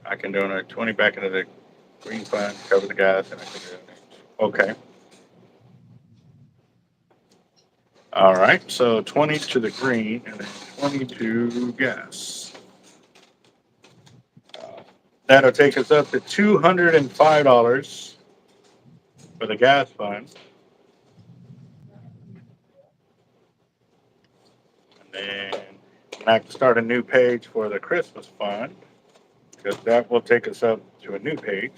I can donate 20 back into the Green Fund, cover the gas, and I can donate. Okay. All right. So 20 to the green and then 20 to gas. That'll take us up to $205 for the gas fund. And then I have to start a new page for the Christmas fund because that will take us up to a new page.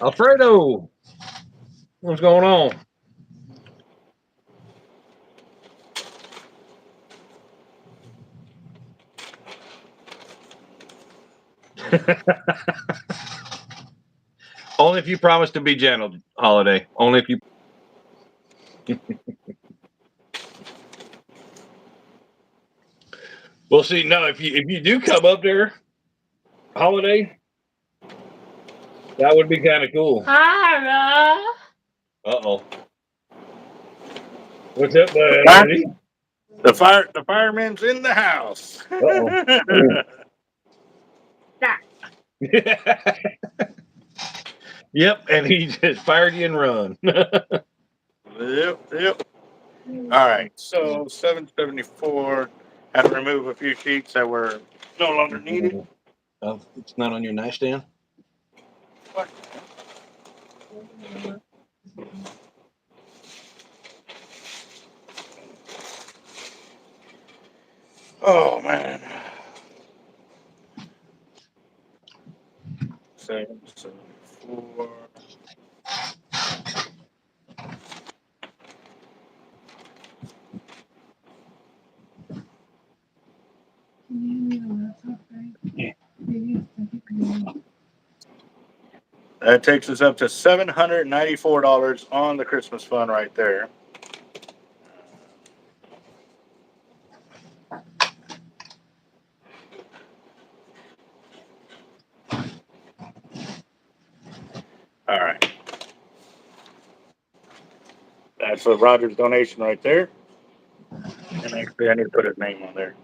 Alfredo, what's going on? Only if you promise to be gentle, Holiday. Only if you. We'll see. No, if you do come up there, Holiday, that would be kind of cool. Tara. Uh-oh. What's up, buddy? The fireman's in the house. Uh-oh. Yep, and he just fired you and run. Yep. All right, so 774. Had to remove a few sheets that were no longer needed. Oh, it's not on your nightstand? What? Oh man. 774. That takes us up to $794 on the Christmas fund right there. All right. That's a Roger's donation right there. And actually, I need to put his name on there.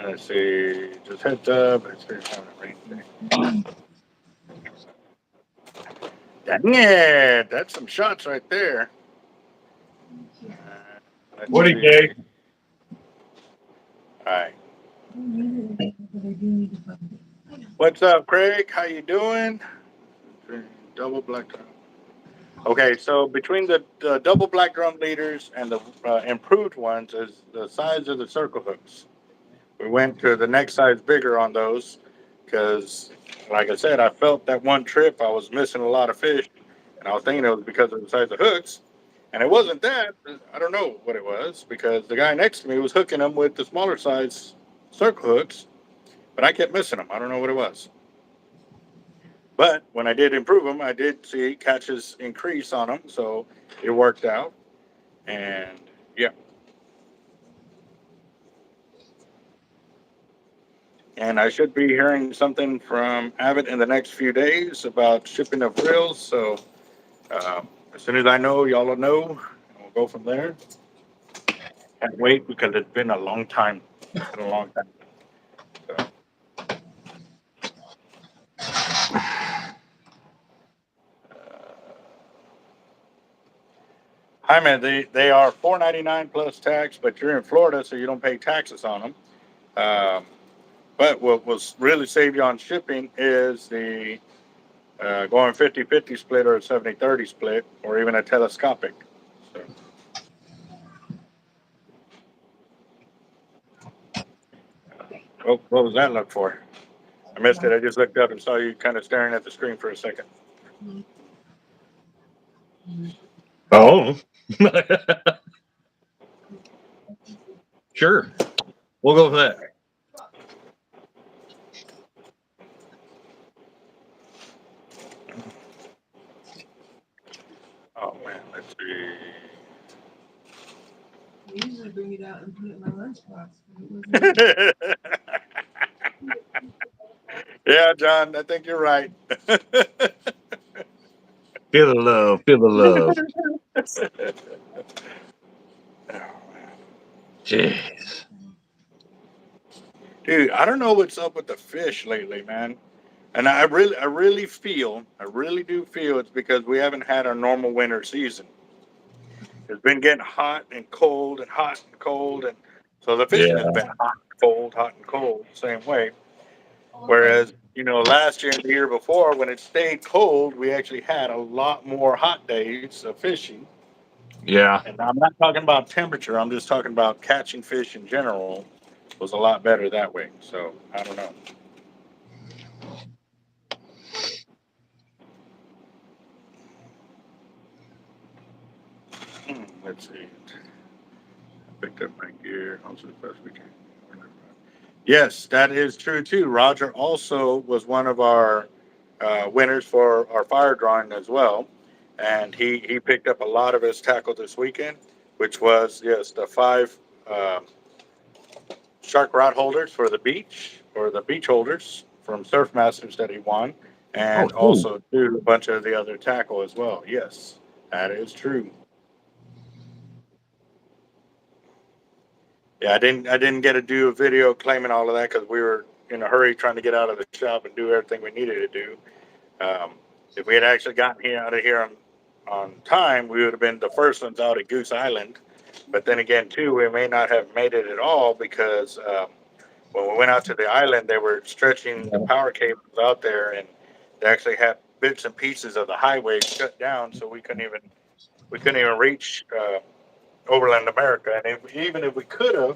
Let's see. Just heads up. It's having a rain day. Yeah, that's some shots right there. Let's What do you see. say? All right. What's up, Craig? How you doing? Double black drum. Okay, so between the double black drum leaders and the improved ones is the size of the circle hooks. We went to the next size bigger on those because, like I said, I felt that one trip I was missing a lot of fish, and I was thinking it was because of the size of hooks, and it wasn't that. I don't know what it was because the guy next to me was hooking them with the smaller size circle hooks, but I kept missing them. I don't know what it was. But when I did improve them, I did see catches increase on them, so it worked out. And yeah, and I should be hearing something from Avid in the next few days about shipping of reels. So as soon as I know, y'all will know, and we'll go from there. Can't wait because it's been a long time. It's been a long time. So, hi man, they are $4.99 plus tax, but you're in Florida, so you don't pay taxes on them. Um, but what will really save you on shipping is the going 50-50 split or a 70-30 split or even a telescopic. So, what was that look for? I missed it. I just looked up and saw you kind of staring at the screen for a second. Oh. Sure. We'll go with that. Oh man, let's see. I usually bring it out and put it in my lunchbox. But it wasn't. Yeah, John, I think you're right. Feel the love. Feel the love. Jeez. Dude, I don't know what's up with the fish lately, man. And I really do feel it's because we haven't had our normal winter season. It's been getting hot and cold and hot and cold, and so the fishing has Yeah. been hot and cold, same way. Whereas, last year and the year before, when it stayed cold, we actually had a lot more hot days of fishing. Yeah. And I'm not talking about temperature, I'm just talking about catching fish in general was a lot better that way. So I don't know. Let's see. I picked up my gear. Also, the best we can. Yes, that is true too. Roger also was one of our winners for our fire drawing as well, and he picked up a lot of his tackle this weekend, which was yes the five shark rod holders for the beach or the beach holders from Surf Masters that he won, Oh, and cool. also too a bunch of the other tackle as well. Yes, that is true. Yeah, I didn't get to do a video claiming all of that because we were in a hurry trying to get out of the shop and do everything we needed to do. Um, if we had actually gotten here out of here on time, we would have been the first ones out at Goose Island. But then again, too, we may not have made it at all because when we went out to the island, they were stretching the power cables out there, and they actually had bits and pieces of the highway shut down, so we couldn't even reach overland America. And even if we could have,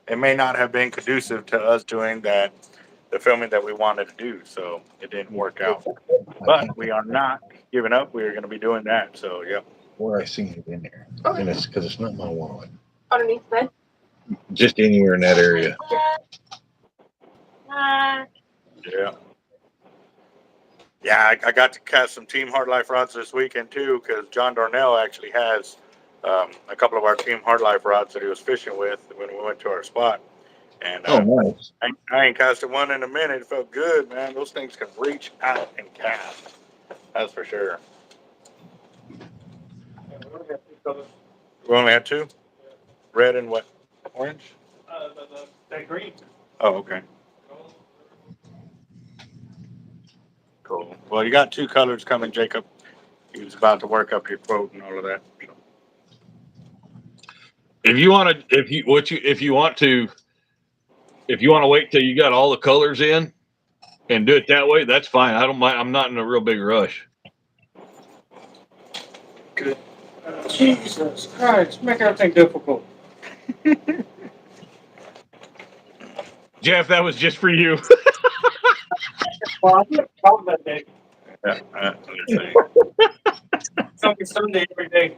it may not have been conducive to us doing the filming that we wanted to do. So it didn't work out. But we are not giving up. We are going to be doing that. So, yeah. Where I seen it in there. Okay. And it's because it's not my wallet. Underneath the bed. Just anywhere in that area. Yeah. Yeah, I got to cast some Team Hard Life rods this weekend, too, because John Darnell actually has a couple of our Team Hard Life rods that he was fishing with when we went to our spot. And Oh, nice. I ain't casted one in a minute. It felt good, man. Those things can reach out and cast. That's for sure. We only had two? Red and what? Orange? That green. Oh, okay. Cool. Well, you got two colors coming, Jacob. he was about to work up your quote and all of that. So. If you want to, if you want to wait till you got all the colors in and do it that way, that's fine. I don't mind. I'm not in a real big rush. Good. Jesus Christ, make everything difficult. Jeff, that was just for you. Well, I'm gonna call that day. Yeah, let's see. Something Sunday every day.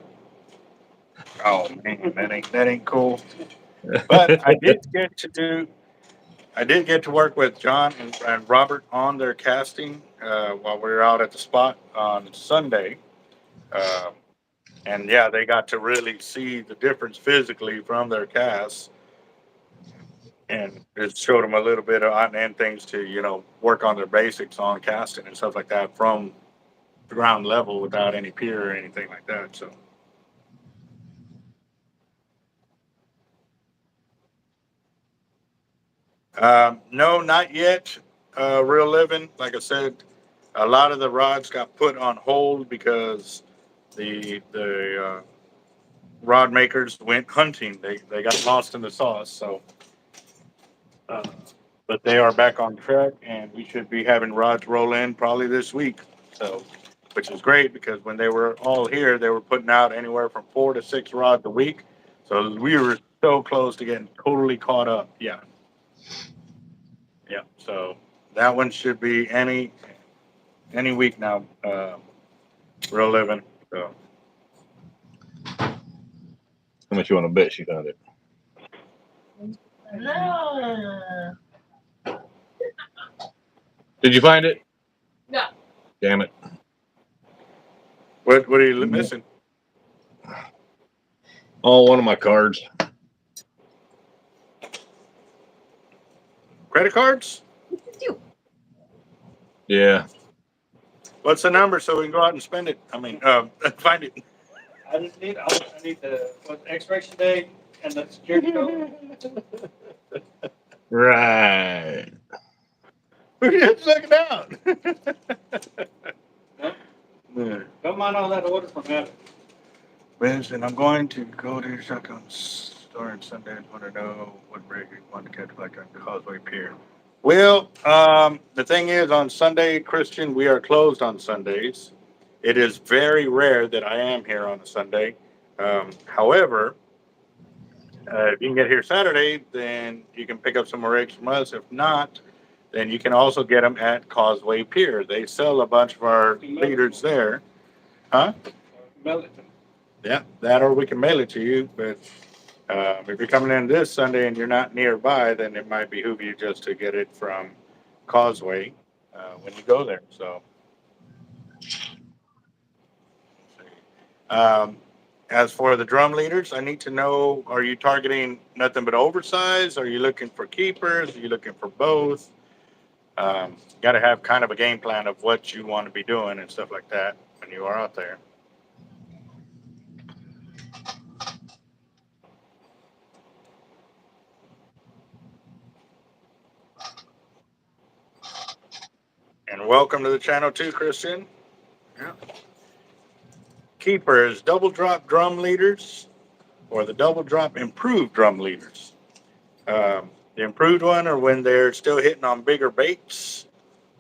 Oh man, that ain't cool. But I did get to work with John and Robert on their casting while we were out at the spot on Sunday. Um, and yeah, they got to really see the difference physically from their casts, and it showed them a little bit of and things to work on their basics on casting and stuff like that from ground level without any pier or anything like that. So. No, not yet. Real living, like I said, a lot of the rods got put on hold because the rod makers went hunting. They got lost in the sauce. So, uh, but they are back on track, and we should be having rods roll in probably this week. So, which is great because when they were all here, they were putting out anywhere from 4 to 6 rods a week. So we were so close to getting totally caught up. Yeah. Yeah. So that one should be any week now. Real living. So. How much you want to bet she found it? No. Did you find it? No. Damn it. What are you missing? Oh, one of my cards. Credit cards? Yeah. What's the number so we can go out and spend it? I mean, find it. I just need, I need the expiration date and the security code. Right. We just check it out. Yeah. Don't mind all that order from Avets. Listen, I'm going to go to your shotgun store on Sunday. I want to know what break you want to catch like on Causeway Pier. Well, the thing is, on Sunday, Christian, we are closed on Sundays. It is very rare that I am here on a Sunday. However, if you can get here Saturday, then you can pick up some more eggs from us. If not, then you can also get them at Causeway Pier. They sell a bunch of our leaders there. Huh? Mail it to me. Yeah, that or we can mail it to you. But if you're coming in this Sunday and you're not nearby, then it might behoove you just to get it from Causeway when you go there. So, as for the drum leaders, I need to know: are you targeting nothing but oversized? Are you looking for keepers? Are you looking for both? Got to have kind of a game plan of what you want to be doing and stuff like that when you are out there. And welcome to the channel too, Christian. Yeah. Keepers, double drop drum leaders, or the double drop improved drum leaders. The improved one are when they're still hitting on bigger baits.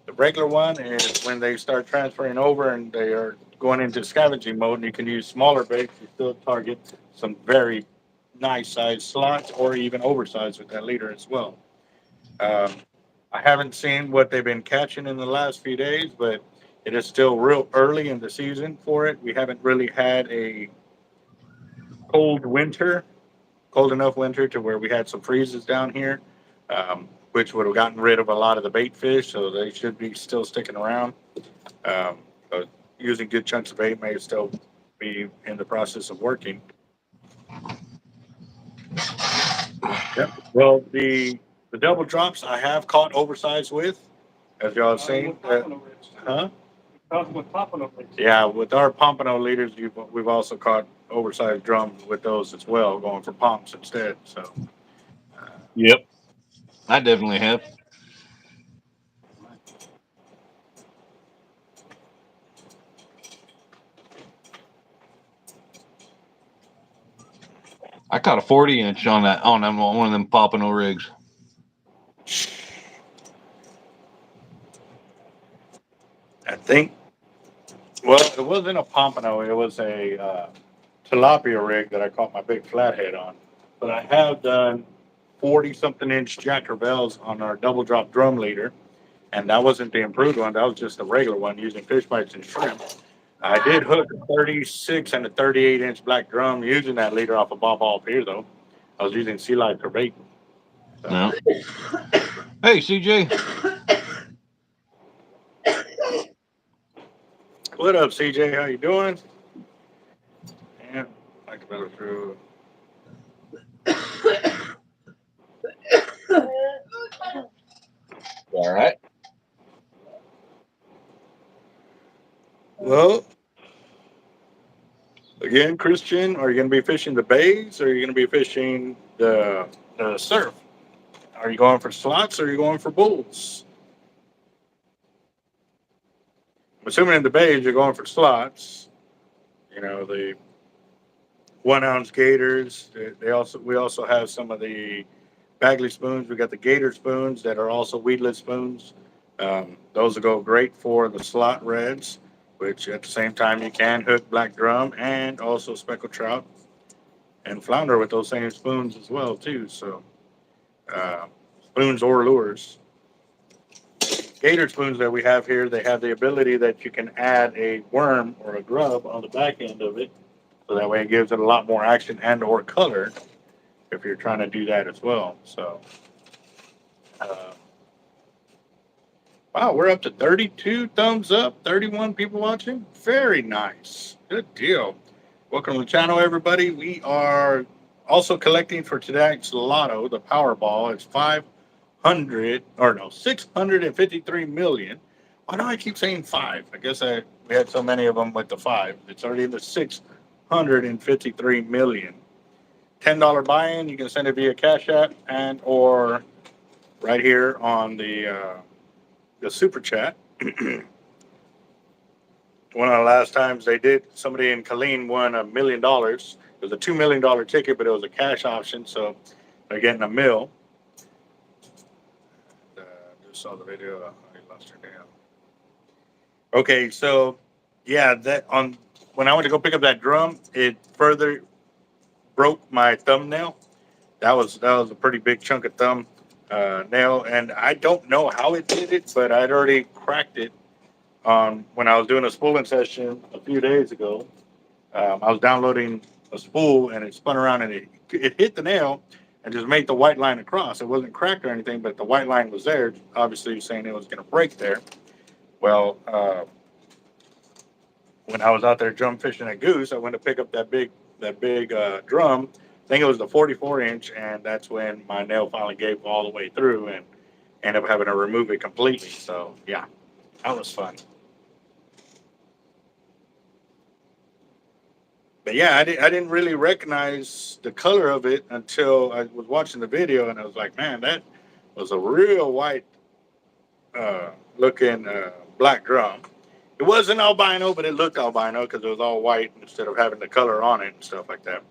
The regular one is when they start transferring over and they are going into scavenging mode, and you can use smaller baits to still target some very nice sized slots or even oversized with that leader as well. I haven't seen what they've been catching in the last few days, but it is still real early in the season for it. We haven't really had a cold enough winter to where we had some freezes down here, which would have gotten rid of a lot of the bait fish, so they should be still sticking around. But using good chunks of bait may still be in the process of working. Yep. Well, the double drops I have caught oversized with, as y'all have seen. Huh? With pompano leaders. Yeah, with our pompano leaders, we've also caught oversized drums with those as well, going for pumps instead. So. Yep. I definitely have. caught a 40-inch on that on one of them pompano rigs. I think. Well, it wasn't a pompano. It was a tilapia rig that I caught my big flathead on. But I have done 40-something inch Jack Crevalles on our double drop drum leader, and that wasn't the improved one. That was just a regular one using fish bites and shrimp. I did hook a 36 and a 38-inch black drum using that leader off of Bob Hall Pier, though. I was using sea light for bait. So. No. Hey, CJ. What up, CJ? How you doing? Yeah, like to better through. All right. Well, again, Christian, are you going to be fishing the bays or are you going to be fishing the surf? Are you going for slots or are you going for bulls? I'm assuming in the bays you're going for slots. You know, the 1 ounce gators. We also have some of the Bagley spoons. We got the gator spoons that are also weedless spoons. Those will go great for the slot reds, which at the same time you can hook black drum and also speckled trout and flounder with those same spoons as well too. So spoons or lures. Gator spoons that we have here, they have the ability that you can add a worm or a grub on the back end of it, so that way it gives it a lot more action and or color if you're trying to do that as well. So wow, we're up to 32 thumbs up, 31 people watching. Very nice. Good deal. Welcome to the channel, everybody. We are also collecting for tonight's lotto, the Powerball. It's 653 million. Why do I keep saying five? I guess we had so many of them with the five. It's already in the 653 million. $10 buy-in. You can send it via Cash App and or right here on the super chat. One of the last times they did, somebody in Killeen won $1 million. It was a $2 million ticket, but it was a cash option, so they're getting $1 million. Just saw the video. I lost her down. Okay, so yeah, when I went to go pick up that drum, it further broke my thumbnail. That was a pretty big chunk of thumb nail, and I don't know how it did it, but I'd already cracked it when I was doing a spooling session a few days ago. I was downloading a spool and it spun around and it hit the nail and just made the white line across. It wasn't cracked or anything, but the white line was there, obviously saying it was going to break there. Well, when I was out there drum fishing at Goose, I went to pick up that big drum. I think it was the 44-inch, and that's when my nail finally gave all the way through and ended up having to remove it completely. So yeah, that was fun. But yeah, I didn't really recognize the color of it until I was watching the video, and I was like, man, that was a real white looking black drum. It wasn't albino, but it looked albino because it was all white instead of having the color on it and stuff like that.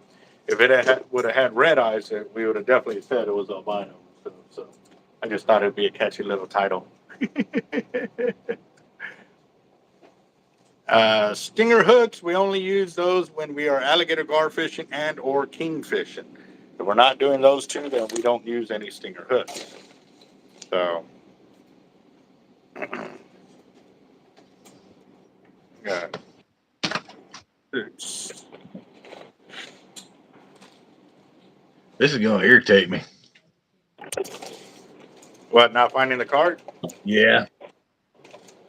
If it would have had red eyes, we would have definitely said it was albino. So I just thought it'd be a catchy little title. Stinger hooks, we only use those when we are alligator gar fishing and or king fishing. If we're not doing those two, then we don't use any stinger hooks. So yeah. This is going to irritate me. What, not finding the card? Yeah.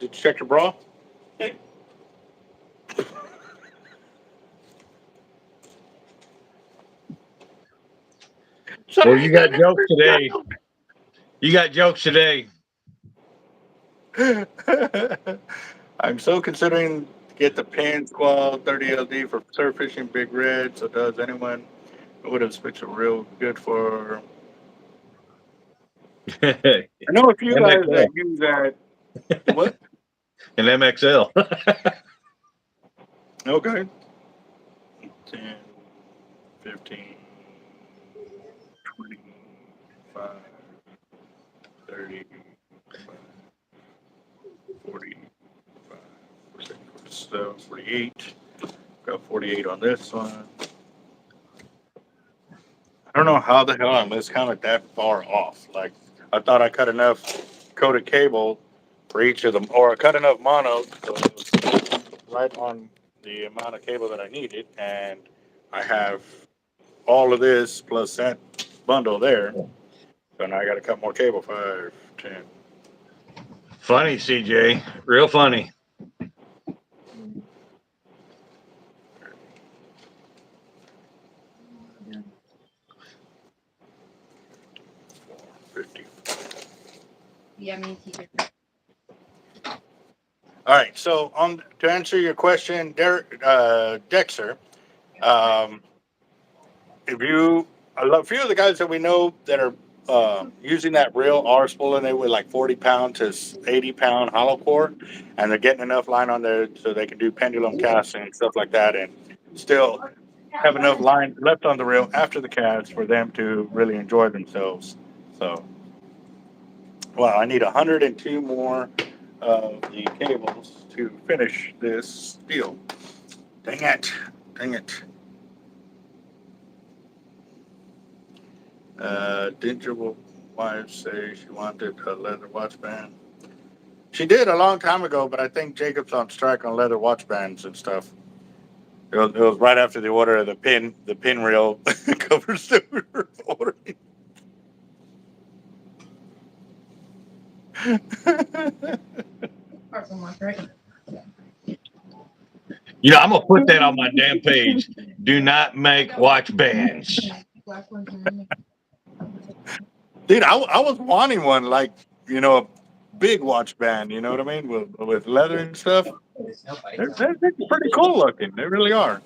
Did you check your bra? Well, you got jokes today. You got jokes today. I'm so considering to get the Pan Squall 30 LD for surf fishing Big Red. So does anyone would have switched real good for? I know a few guys MXL. that use that. What? An MXL. Okay. 10, 15. 25, 30, 40, 46, 47, 48. Got 48 on this one. I don't know how the hell I miscounted that far off. Like, I thought I cut enough coated cable for each of them, or I cut enough mono so it was right on the amount of cable that I needed. And I have all of this plus that bundle there. So now I got to cut more cable. 5, 10. Funny, CJ. Real funny. 50. Yeah, me too. All right. So to answer your question, Dexter, if you, a few of the guys that we know that are using that reel are spooling it with like 40-pound to 80-pound hollow core, and they're getting enough line on there so they can do pendulum casting and stuff like that, and still have enough line left on the reel after the cast for them to really enjoy themselves. So, well, I need 102 more of the cables to finish this deal. Dang it. Dang it. Didn't your wife say she wanted a leather watch band? She did a long time ago, but I think Jacob's on strike on leather watch bands and stuff. It was right after the order of the pin reel covers that we were ordering. Right? You know, I'm gonna put that on my damn page. Do not make watch bands. Dude, I was wanting one like, a big watch band, you know what I mean? With leather and stuff. They're pretty cool looking. They really are.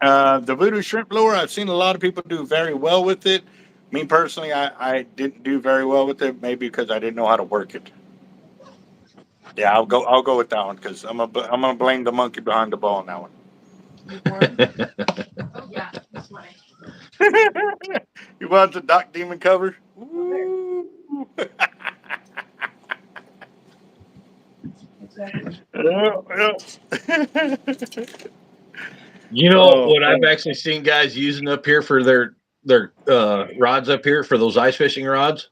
The Voodoo Shrimp Blower, I've seen a lot of people do very well with it. Me personally, I didn't do very well with it, maybe because I didn't know how to work it. Yeah, I'll go with that one because I'm gonna blame the monkey behind the ball on that one. Oh yeah, that's funny. You want the Doc Demon cover? Ooh. Yeah. You know Oh, what I've man. actually seen guys using up here for their rods up here for those ice fishing rods?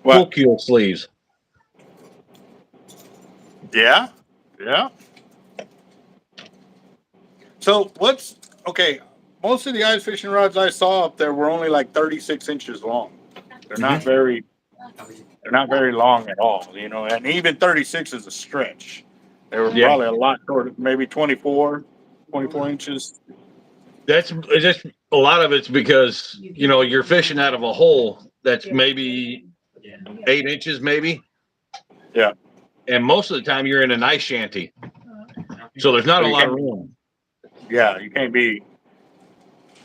Full What? keel sleeves. Yeah, yeah. So okay? Most of the ice fishing rods I saw up there were only like 36 inches long. They're not very They're not very long at all, and even 36 is a stretch. They were Yeah, probably a lot shorter, maybe 24 inches. it's just a lot of it's because you're fishing out of a hole that's maybe 8 inches, maybe, Yeah. and most of the time you're in an ice shanty, so there's not So a you lot of can't, room. yeah, you can't be,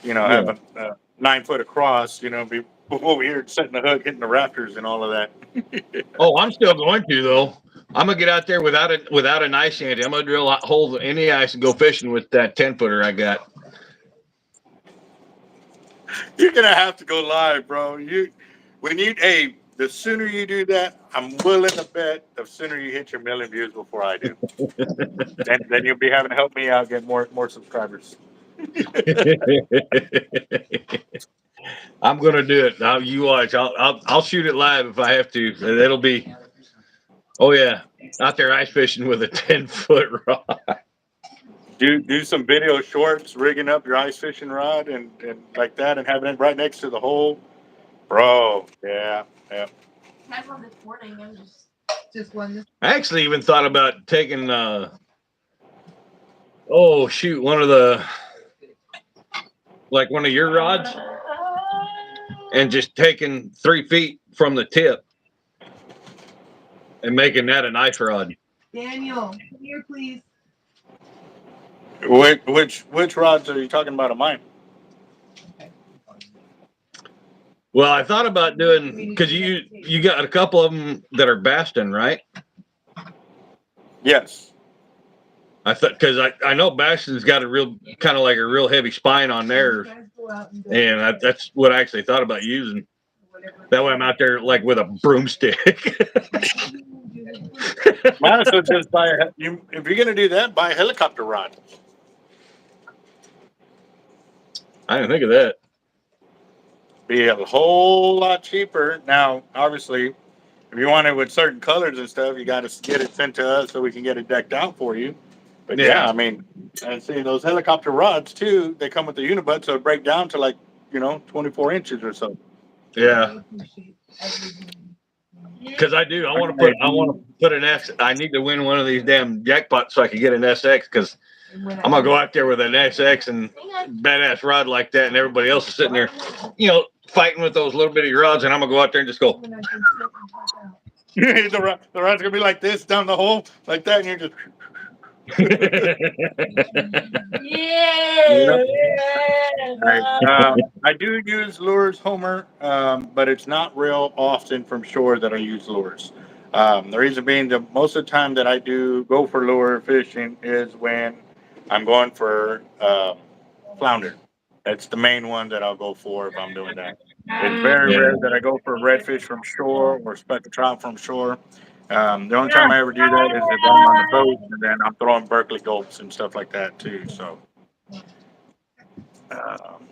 Yeah. having 9 foot across, be over here setting the hook, hitting the rafters and all of that. Oh, I'm still going to though. I'm gonna get out there without an ice shanty. I'm gonna drill a hole in the ice and go fishing with that 10-footer I got. You're gonna have to go live, bro. Hey, the sooner you do that, I'm willing to bet the sooner you hit your 1,000,000 views before I do. then you'll be having to help me out get more subscribers. I'm gonna do it. Now you watch. I'll shoot it live if I have to. It'll be. Oh yeah, out there ice fishing with a 10-foot rod. Do some video shorts, rigging up your ice fishing rod and like that, and having it right next to the hole, bro. Yeah, yeah. Had one this morning. I was Just one. I actually even thought about taking. Oh shoot, one of your rods, and just taking 3 feet from the tip and making that an ice rod. Daniel, come here, please. Which rods are you talking about of mine? Well, I thought about doing because you got a couple of them that are Baston, right? Yes. I thought because I know Bastion's got a real kind of like a real heavy spine on there, and that's what I actually thought about using. That way I'm out there like with a broomstick. Might as well just buy if you're gonna do that, buy a helicopter rod. I didn't think of that. Be a whole lot cheaper. Now, obviously, if you want it with certain colors and stuff, you got to get it sent to us so we can get it decked out for you. But yeah, Yeah. I mean, and see those helicopter rods too. They come with the unibut, so it break down to like 24 inches or so. Yeah. Because I do. I want to put an S. I need to win one of these damn jackpots so I can get an SX. Because I'm gonna go out there with an SX and badass rod like that, and everybody else is sitting there, fighting with those little bitty rods, and I'm gonna go out there and just go. The rod's gonna be like this down the hole, like that, and you're just. Yeah. I do use lures, Homer, but it's not real often from shore that I use lures. The reason being that most of the time that I do go for lure fishing is when I'm going for flounder. That's the main one that I'll go for if I'm doing that. It's very rare that I go for redfish from shore or speckled trout from shore. The only time I ever do that is if I'm on the boat and then I'm throwing Berkeley gulps and stuff like that too. So, um,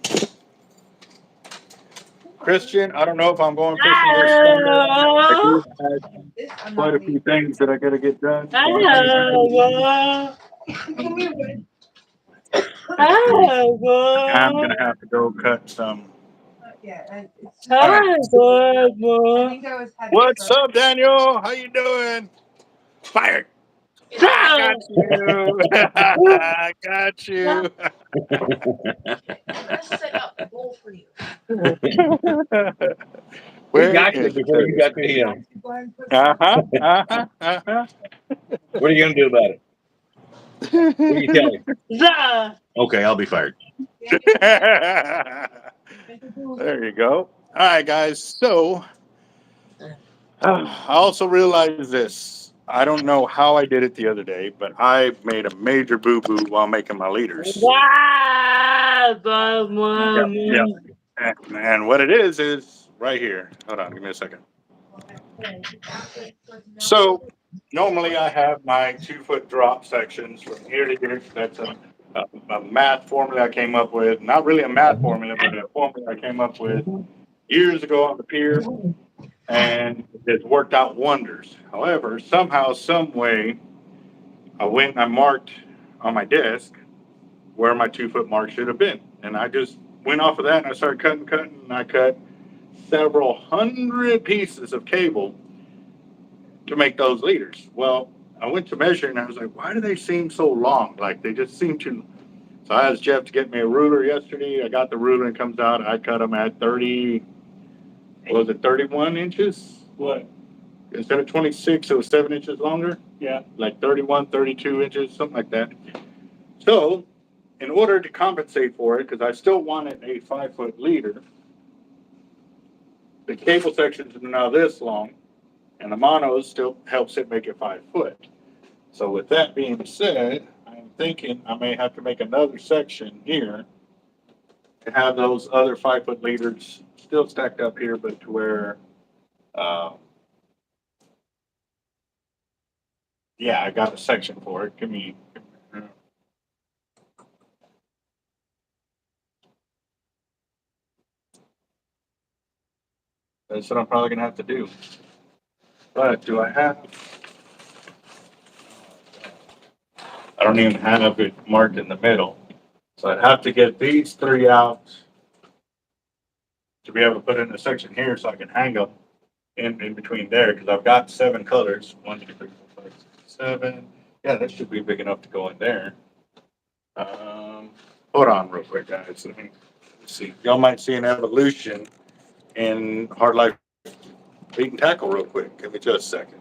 Christian, I don't know if I'm going fishing this Sunday. I do have quite a few things that I got to get done. So I'm gonna have to go cut some. What's up, Daniel? How you doing? Fired. I got you. I got you. Let's set up a bowl for you. We got you before you got to him. What are you gonna do about it? What do you tell him? Okay, I'll be fired. There you go. All right, guys. So I also realized this. I don't know how I did it the other day, but I made a major boo boo while making my leaders. Yeah. And what it is right here. Hold on, give me a second. So normally I have my 2 foot drop sections from here to here. That's a math formula I came up with. Not really a math formula, but a formula I came up with years ago on the pier, and it's worked out wonders. However, somehow, some way, I went and I marked on my desk where my 2 foot mark should have been, and I just went off of that and I started cutting, and I cut several hundred pieces of cable to make those leaders. Well, I went to measure and I was like, why do they seem so long? Like they just seem to. So I asked Jeff to get me a ruler yesterday. I got the ruler and it comes out. I cut them at 30. What was it, 31 inches? What? Instead of 26, it was 7 inches longer. Yeah. Like 31, 32 inches, something like that. So, in order to compensate for it, because I still wanted a 5 foot leader, the cable sections are now this long, and the monos still helps it make it 5 foot. So, with that being said, I'm thinking I may have to make another section here to have those other 5 foot leaders still stacked up here, but to where, uh, yeah, I got a section for it. Give me. That's what I'm probably gonna have to do. But do I have? I don't even have it marked in the middle. So I'd have to get these 3 out to be able to put in a section here so I can hang them in between there because I've got 7 colors. 1, 2, 3, 4, 5, 6, 7. Yeah, that should be big enough to go in there. Hold on real quick, guys. Let me see. Y'all might see an evolution in hard life beat and tackle real quick. Give me just a second.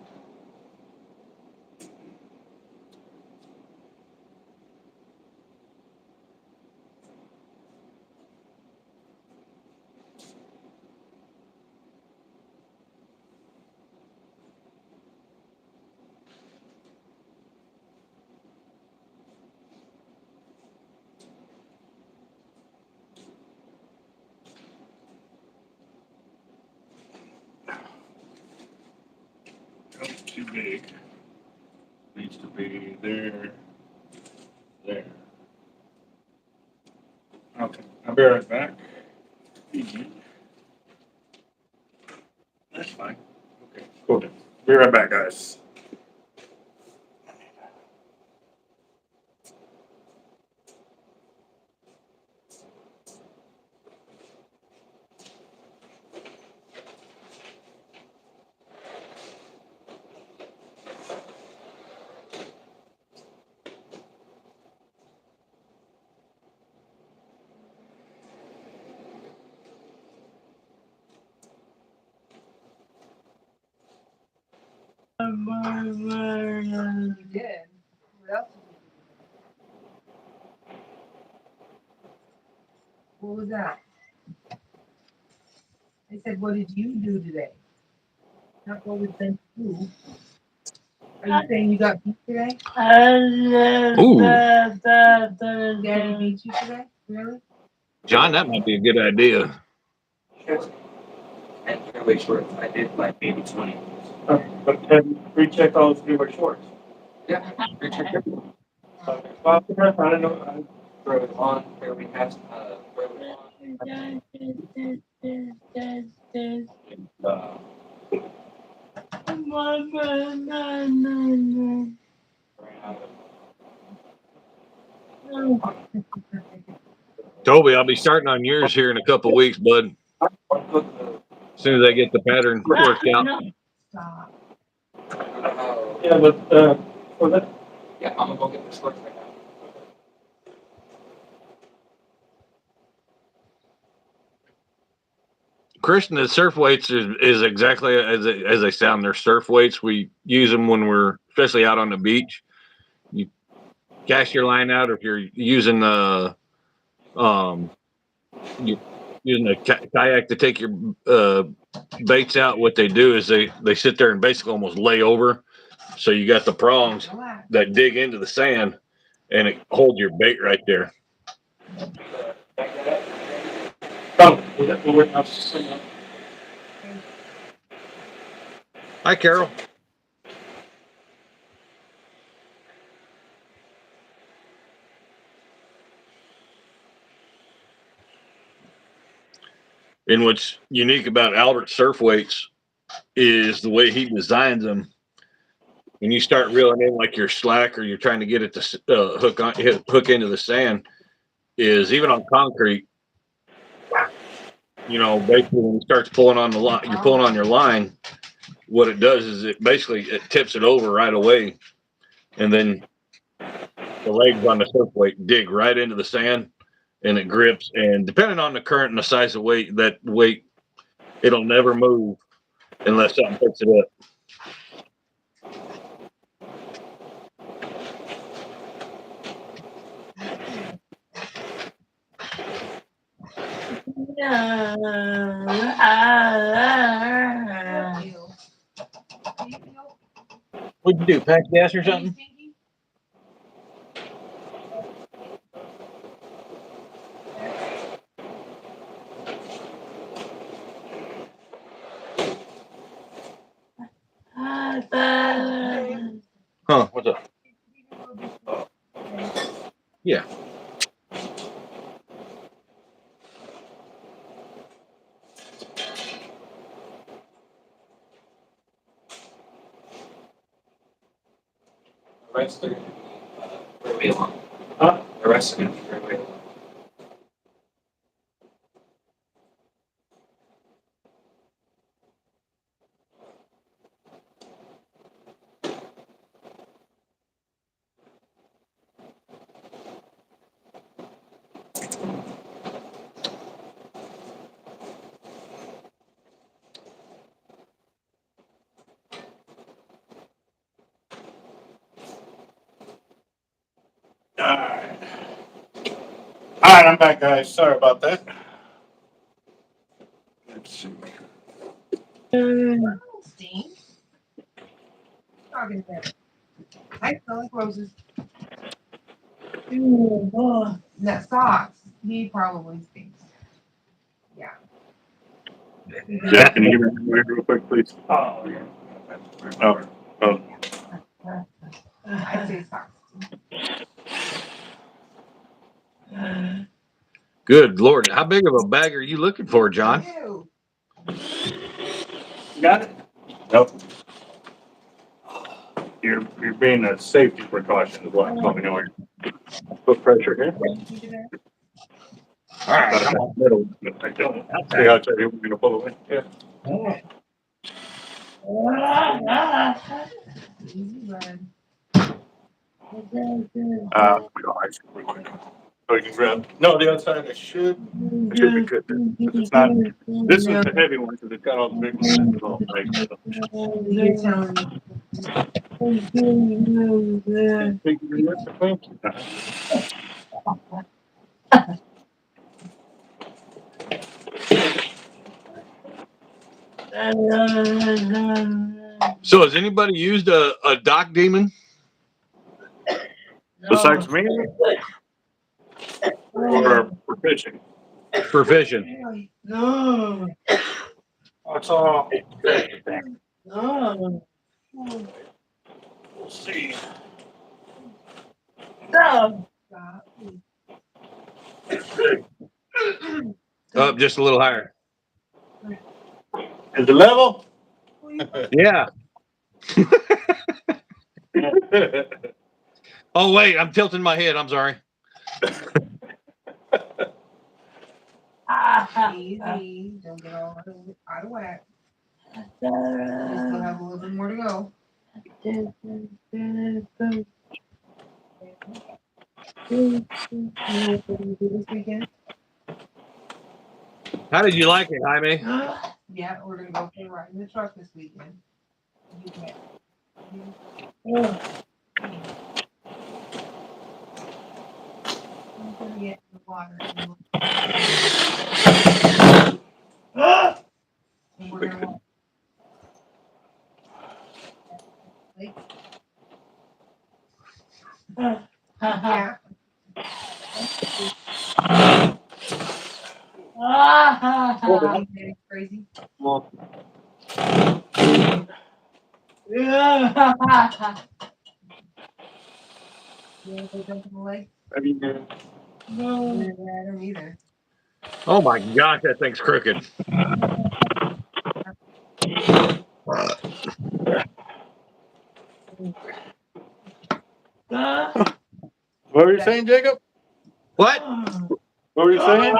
That's too big. Needs to be there. There. Okay, I'll be right back. That's fine. Okay, cool. Be right back, guys. You did. What else did you do? What was that? I said, what did you do today? Not what was meant to do. Are you saying you got beat today? Ooh, Daddy beat you today? Really? John, that might be a good idea. And fairway shorts, I did like maybe 20. But have you rechecked all the fairway shorts? Yeah, recheck it. Well, I don't know. Fairway on, fairway cast, fairway on. Toby, I'll be starting on yours here in a couple weeks, bud. As soon as I get the pattern worked out. Stop. Yeah, but, for that, Yeah, I'm gonna go get the shorts right now. Christian, the surf weights is exactly as they sound. They're surf weights. We use them when we're especially out on the beach. You cast your line out if you're using you using a kayak to take your baits out. What they do is they sit there and basically almost lay over. So you got the prongs Relax. that dig into the sand, and it holds your bait right there. oh, we'll work out some, Hi, Carol. And what's unique about Albert surf weights is the way he designs them. When you start reeling in like your slack or you're trying to get it to hook into the sand, is even on concrete. You know, basically when it starts pulling on the line, you're pulling on your line. What it does is it tips it over right away, and then the legs on the surf weight dig right into the sand, and it grips. And depending on the current and the size of that weight, it'll never move unless something picks it up. What'd you do? Pack gas or something? Huh? What's up? Yeah. The rest are gonna be fairway long. Huh? The rest are gonna be fairway long. All right, I'm back, guys. Sorry about that. Let's see. Stink. Talking about. I smell like roses. That socks. He probably stinks. Yeah. Jeff, can you give me a real quick, please? oh, yeah. Oh, oh. I'd say socks. Good Lord. How big of a bag are you looking for, John? Ew. Got it? Nope. You're being a safety precaution is what I'm coming over. Put pressure here. All right. But I'm in the middle. I don't. See how you're going to pull away? Yeah. Easy, bud. We go ice real quick. So you can grab. No, the other side. It should be good. Because it's not. This is the heavy one because it's got all the big ones. It's all big. You're telling me. So has anybody used a dock demon Besides me, or for fishing. for fishing? No. That's all. No. We'll see. Stop. Up just a little higher. Is it level? Yeah. Oh wait, I'm tilting my head. I'm sorry. Easy. Don't get all out of whack. We still have a little bit more to go. This weekend? How did you like it, Jaime? Yeah, we're gonna go for a ride in the truck this weekend. You can. I'm gonna get in the water. And we're gonna walk. Like, yeah. Crazy. Well, You wanna go jump in the lake? I mean, No. Yeah, I don't either. Oh my gosh, that thing's crooked. what were you saying, Jacob? What? What were you saying?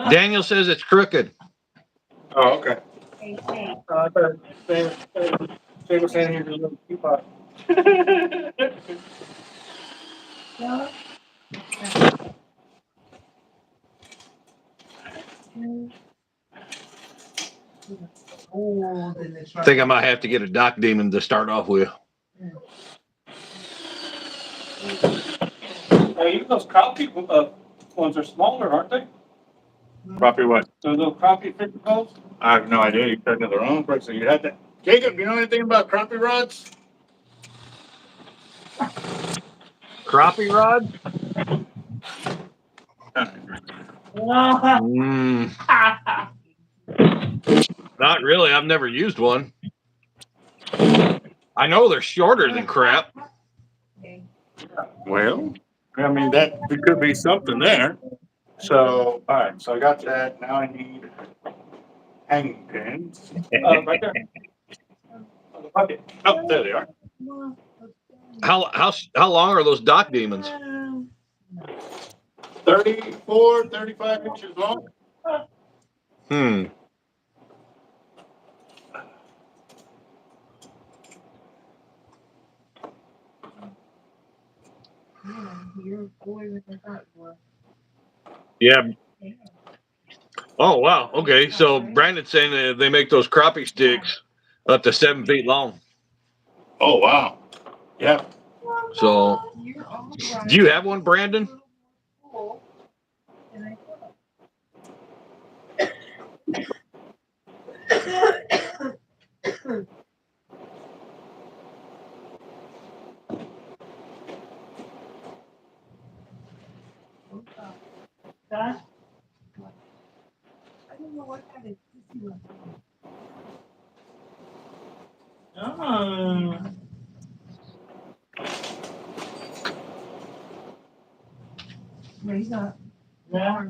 Daniel says it's crooked. Oh, okay. Hey, hey. I thought they were saying here's a little teapot. Old in the I truck. think I might have to get a dock demon to start off with. Those crappie ones are smaller, aren't they? Crappie what? Those little crappie fishing poles? I have no idea. You turned to their own person. You had that. Jacob, you know anything about crappie rods? Crappie rod? Mm, not really. I've never used one. I know they're shorter than crap. Well, I mean, that it could be something there. So, all right. So I got that. Now I need hanging pins. Right there. On the bucket. Oh, there they are. How long are those dock demons? 34, 35 inches long. Hmm. You're cooler than I thought you were. Yeah. Oh wow. Okay. So Brandon's saying that they make those crappie sticks up to 7 feet long. Oh, wow. Yeah. So, You're all right. do you have one, Brandon? And I I don't know what kind of sissy was. Oh. Raise up. Yeah.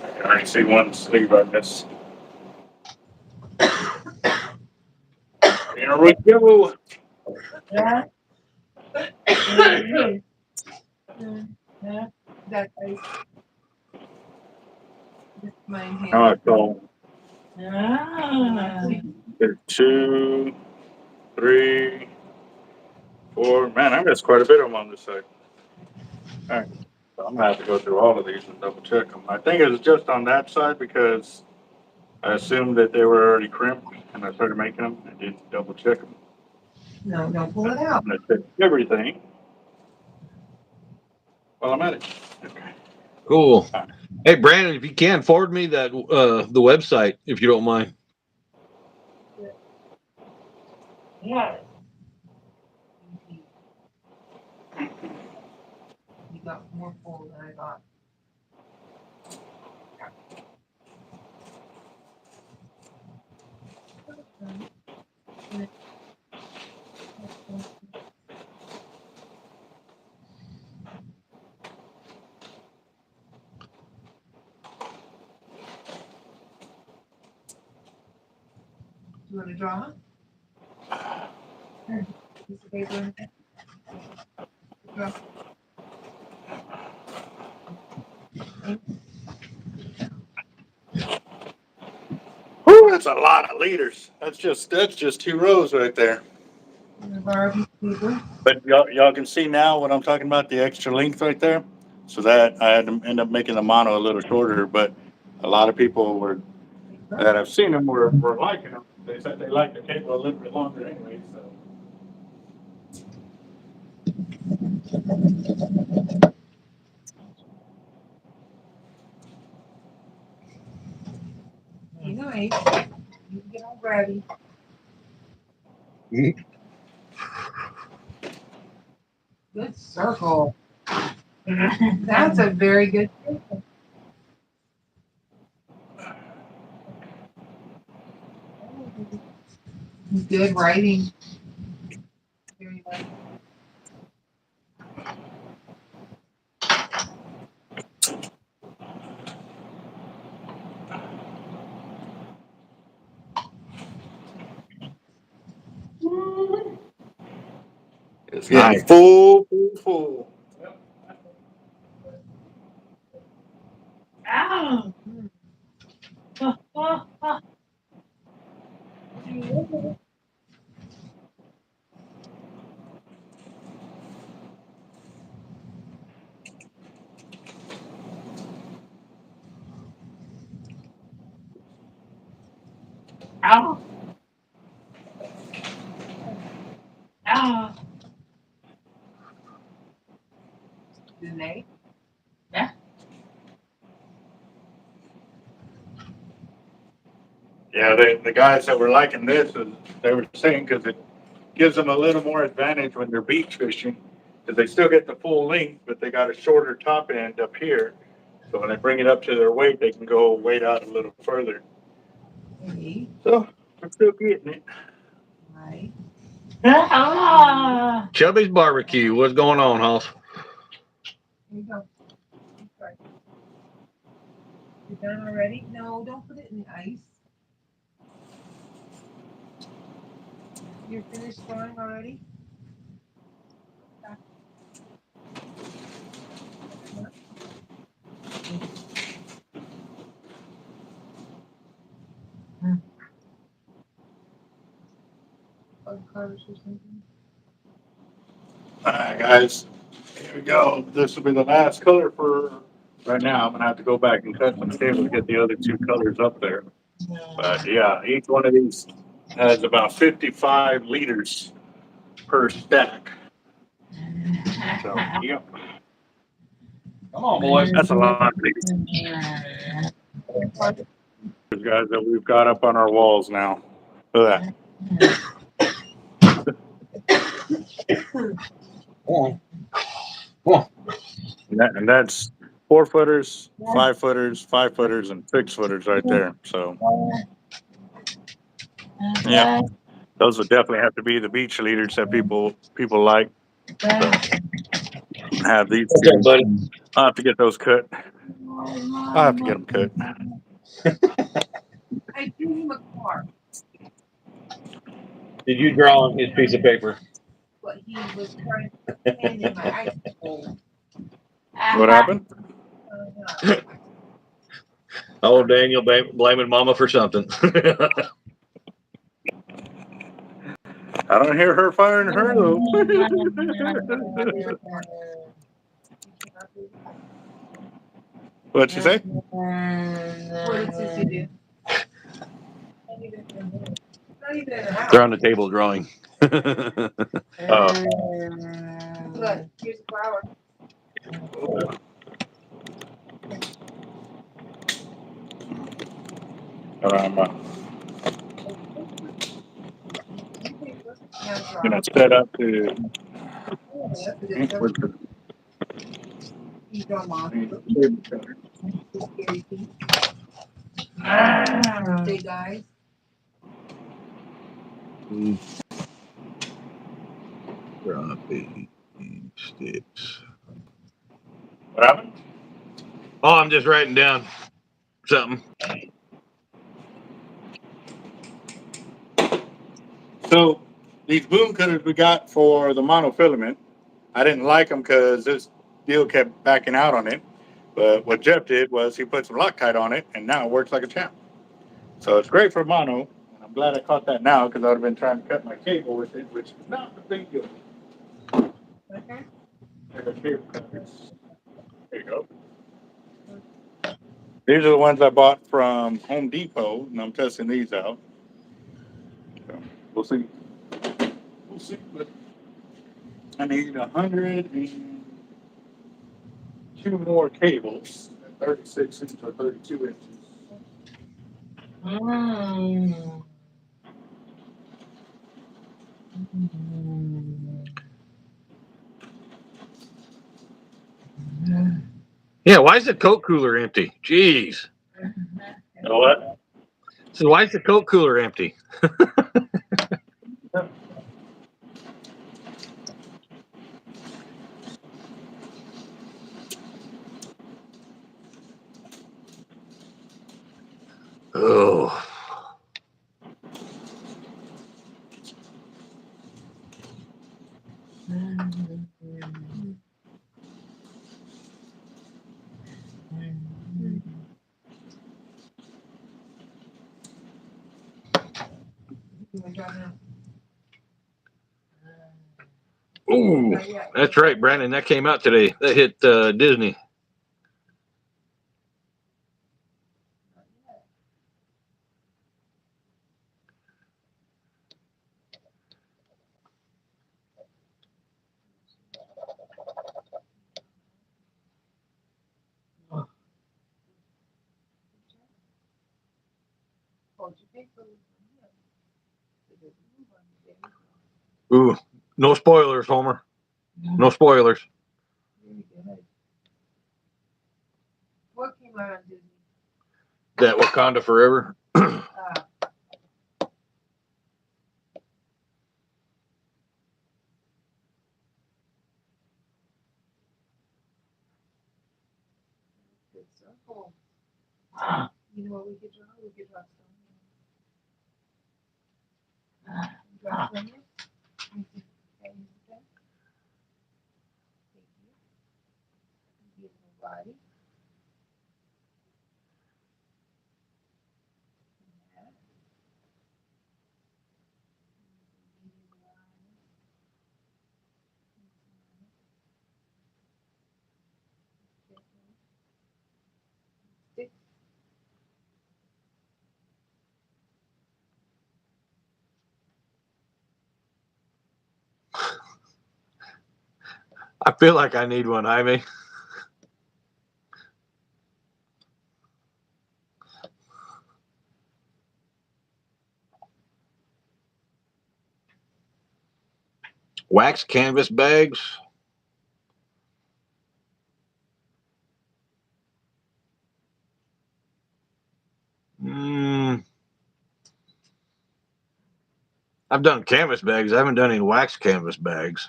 I can already see one sleeve I missed. Here we go. Yeah. Yeah. That ice. Just my hand. Now I go Ah. 2, 3, 4. Man, I missed quite a bit of them on this side. All right. So I'm gonna have to go through all of these and double check them. I think it was just on that side because I assumed that they were already crimped and I started making them. I didn't double check them. No, don't pull it I'm out. gonna check everything while I'm at it. Okay. Cool. Hey, Brandon, if you can, forward me that the website if you don't mind. Yeah. You got more full than I got. You want to draw? Here, piece of paper. Draw. Whew, that's a lot of liters. That's just 2 rows right there. Borrow a piece of paper. But y'all can see now what I'm talking about, the extra length right there. So that I had to end up making the mono a little shorter, but a lot of people that I've seen them were liking them. They said they liked the cable a little bit longer anyway, so. Hey, nice. You can get all grabby. Good circle. That's a very good circle. Good writing. Very nice. It's getting full. Ow. Ow. Ow. Didn't they? Yeah, the guys that were liking this, they were saying because it gives them a little more advantage when they're beach fishing, because they still get the full length, but they got a shorter top end up here. So when they bring it up to their weight, they can go weight out a little further. Maybe. So I'm still getting it. Right. Ah. Chubby's Barbecue. What's going on, Hoss? Here you go. Sorry. You're done already? No, don't put it in the ice. You're finished drawing already? Bug cars or something? All right, guys, here we go. This will be the last color for right now. I'm gonna have to go back and cut some cable to get the other 2 colors up there. But yeah, each one of these has about 55 liters per stack. So, yeah. Come on, boys. That's a lot of liters, guys, that we've got up on our walls now. Look at that. And that's 4 footers, 5 footers, 5 footers, and 6 footers right there. So Yeah. Those would definitely have to be the beach leaders that people like. So have these What's up, two. buddy? I'll have to get those cut. I'll have to get them cut. I threw him a car, Did you draw on his piece of paper? but he was trying to hand in my ice bowl. What happened? Oh, Daniel blaming Mama for something. I don't hear her firing her though. What'd you say? What did Sissy do? Not even in the house. They're on the table drawing. Look, here's a flower. I'm Now gonna draw. set up to. That's a good With subject. You draw monsters. the Scary things. Big eyes. Dropping sticks. What happened? Oh, I'm just writing down something. So these boom cutters we got for the monofilament, I didn't like them because this deal kept backing out on it. But what Jeff did was he put some Loctite on it, and now it works like a champ. So it's great for mono. And I'm glad I caught that now because I would have been trying to cut my cable with it, which is not a big deal. Okay. There are cable cutters. There you go. These are the ones I bought from Home Depot, and I'm testing these out. So we'll see. We'll see. But I need 102 more cables at 36 inches or 32 inches. Yeah, why is the Coke cooler empty? Jeez. You know what? So why is the Coke cooler empty? Oh. Ooh, that's right, Brandon. That came out today. That hit Disney. Ooh, no spoilers, Homer. No spoilers. What came out on Disney? That Wakanda Forever. Good circle. You know what we could draw? We could draw some. Draw some. Thank you. Give them a body. I feel like I need one, Jaime. Wax canvas bags. I've done canvas bags. I haven't done any wax canvas bags.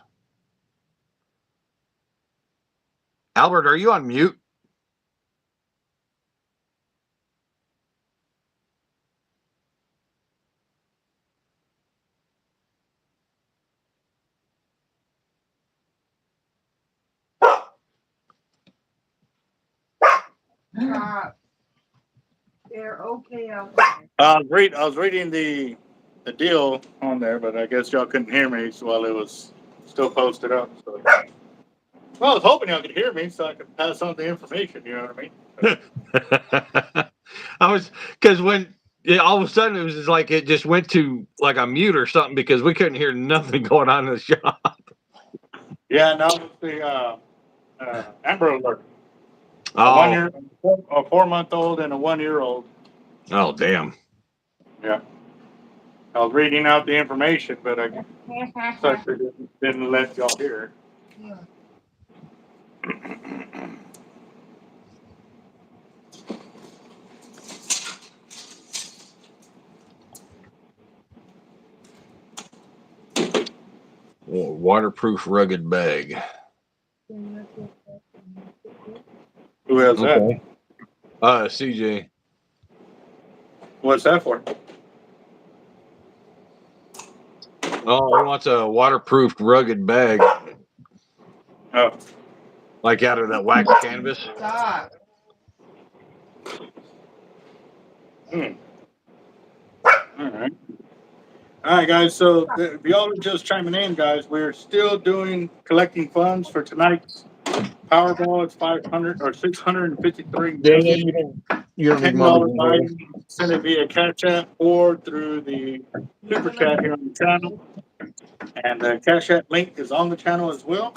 Albert, are you on mute? Stop. They're okay outside. I was reading the deal on there, but I guess y'all couldn't hear me while it was still posted up. So. Well, I was hoping y'all could hear me so I could pass on the information. You know what I mean? I was, because when all of a sudden it was just like it just went to like a mute or something because we couldn't hear nothing going on in the shop. Yeah, no, it's the Amber Alert. Oh, A 4-month-old and a 1-year-old. oh, damn. Yeah. I was reading out the information, but I didn't let y'all hear. Yeah. Waterproof rugged bag. Who has that? Okay. CJ. What's that for? Oh, he wants a waterproof rugged bag, Oh. like out of that wax canvas. Stop. All right. All right, guys. So if y'all are just chiming in, guys, we're still collecting funds for tonight's Powerball. It's 500 or 653 million. You don't need $10 money. buy. Send it via Cash App or through the Super Chat here on the channel. And the Cash App link is on the channel as well.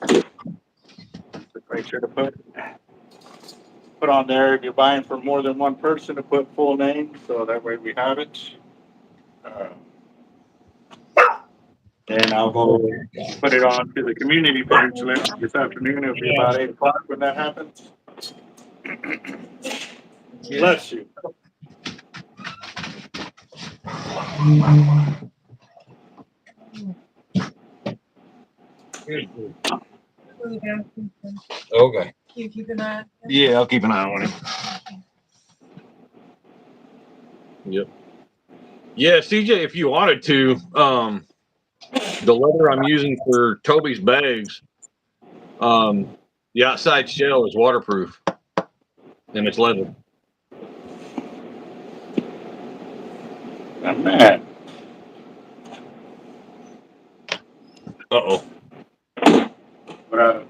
So make sure to put on there if you're buying for more than one person to put full name, so that way we have it. And I'll go put it on to the community page later this afternoon. It'll be about 8 o'clock when that happens. Bless you. Okay. You keep an eye on them? Yeah, I'll keep an eye on it. Yep. Yeah, CJ, if you wanted to, the leather I'm using for Toby's bags, the outside shell is waterproof, and it's leather. I'm mad. Uh-oh. But,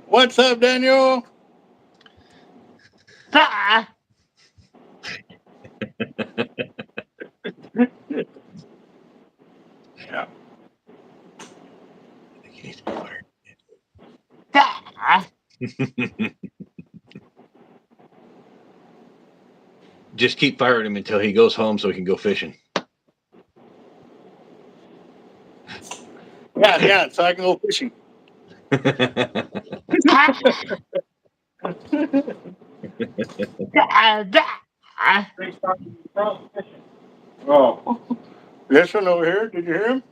what's up, Daniel? Yeah. Just keep firing him until he goes home so he can go fishing. Yeah, so I can go fishing. Oh, this one over here. Did you hear him?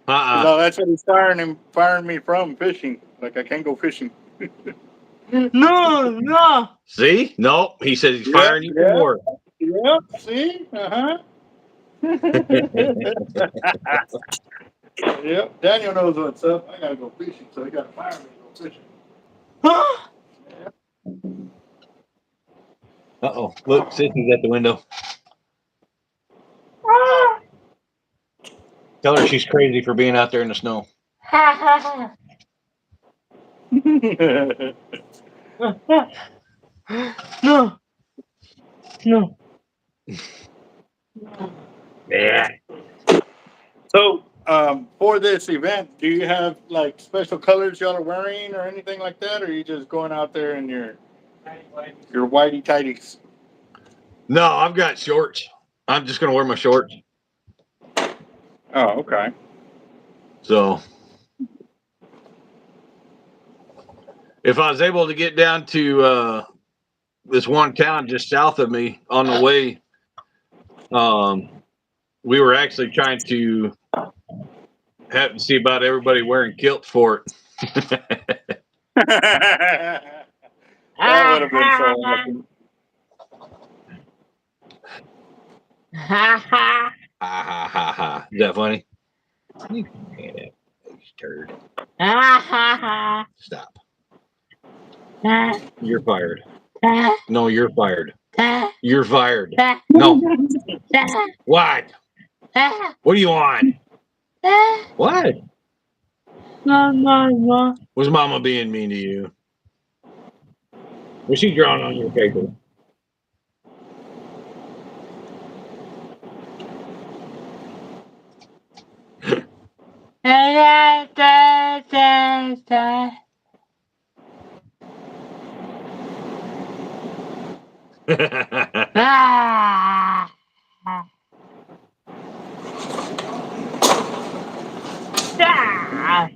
No, that's what he's firing me from fishing. Like I can't go fishing. No. See? No, he says he's firing you for more. Yep. See? Yep. Daniel knows what's up. I gotta go fishing, so he gotta fire me to go fishing. Uh-oh. Look, Sissy's at the window. Tell her she's crazy for being out there in the snow. No. No. Yeah. So, for this event, do you have like special colors y'all are wearing or anything like that, or are you just going out there in your whitey tighties? No, I've got shorts. I'm just gonna wear my shorts. Oh, okay. So if I was able to get down to this one town just south of me on the way. We were actually trying to have to see about everybody wearing kilts for it. That would have been so awesome. Ha ha. Ha ha ha ha. Is that funny? You turd. Ha ha ha. Stop. Ha You're fired. ha. No, you're fired. Ha You're fired. ha. No. Ha What? ha. What do you want? Ha. What? Mama. Was Mama being mean to you? Was she drawing on your paper? Da da da da. Ah. Da.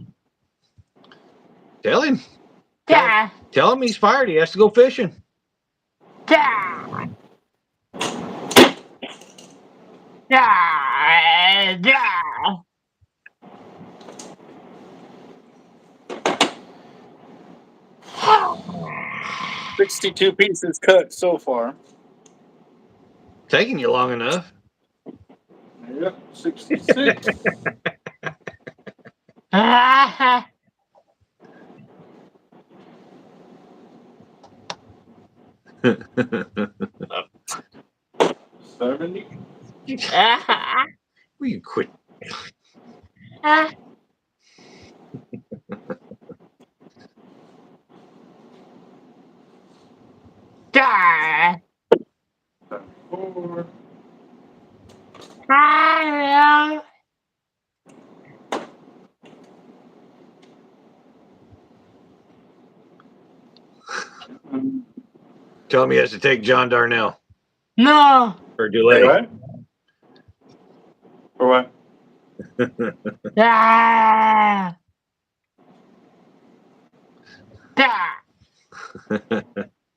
Tell him. Da. Tell him he's fired. He has to go fishing. Da. Da. Da. 62 pieces cut so far. Taking you long enough. Yep, 66. Ah. 70. Ah. Will you quit? Ah. Da. 4. Hello. Tell him he has to take John Darnell No. or delay. What? For what? Da. Da.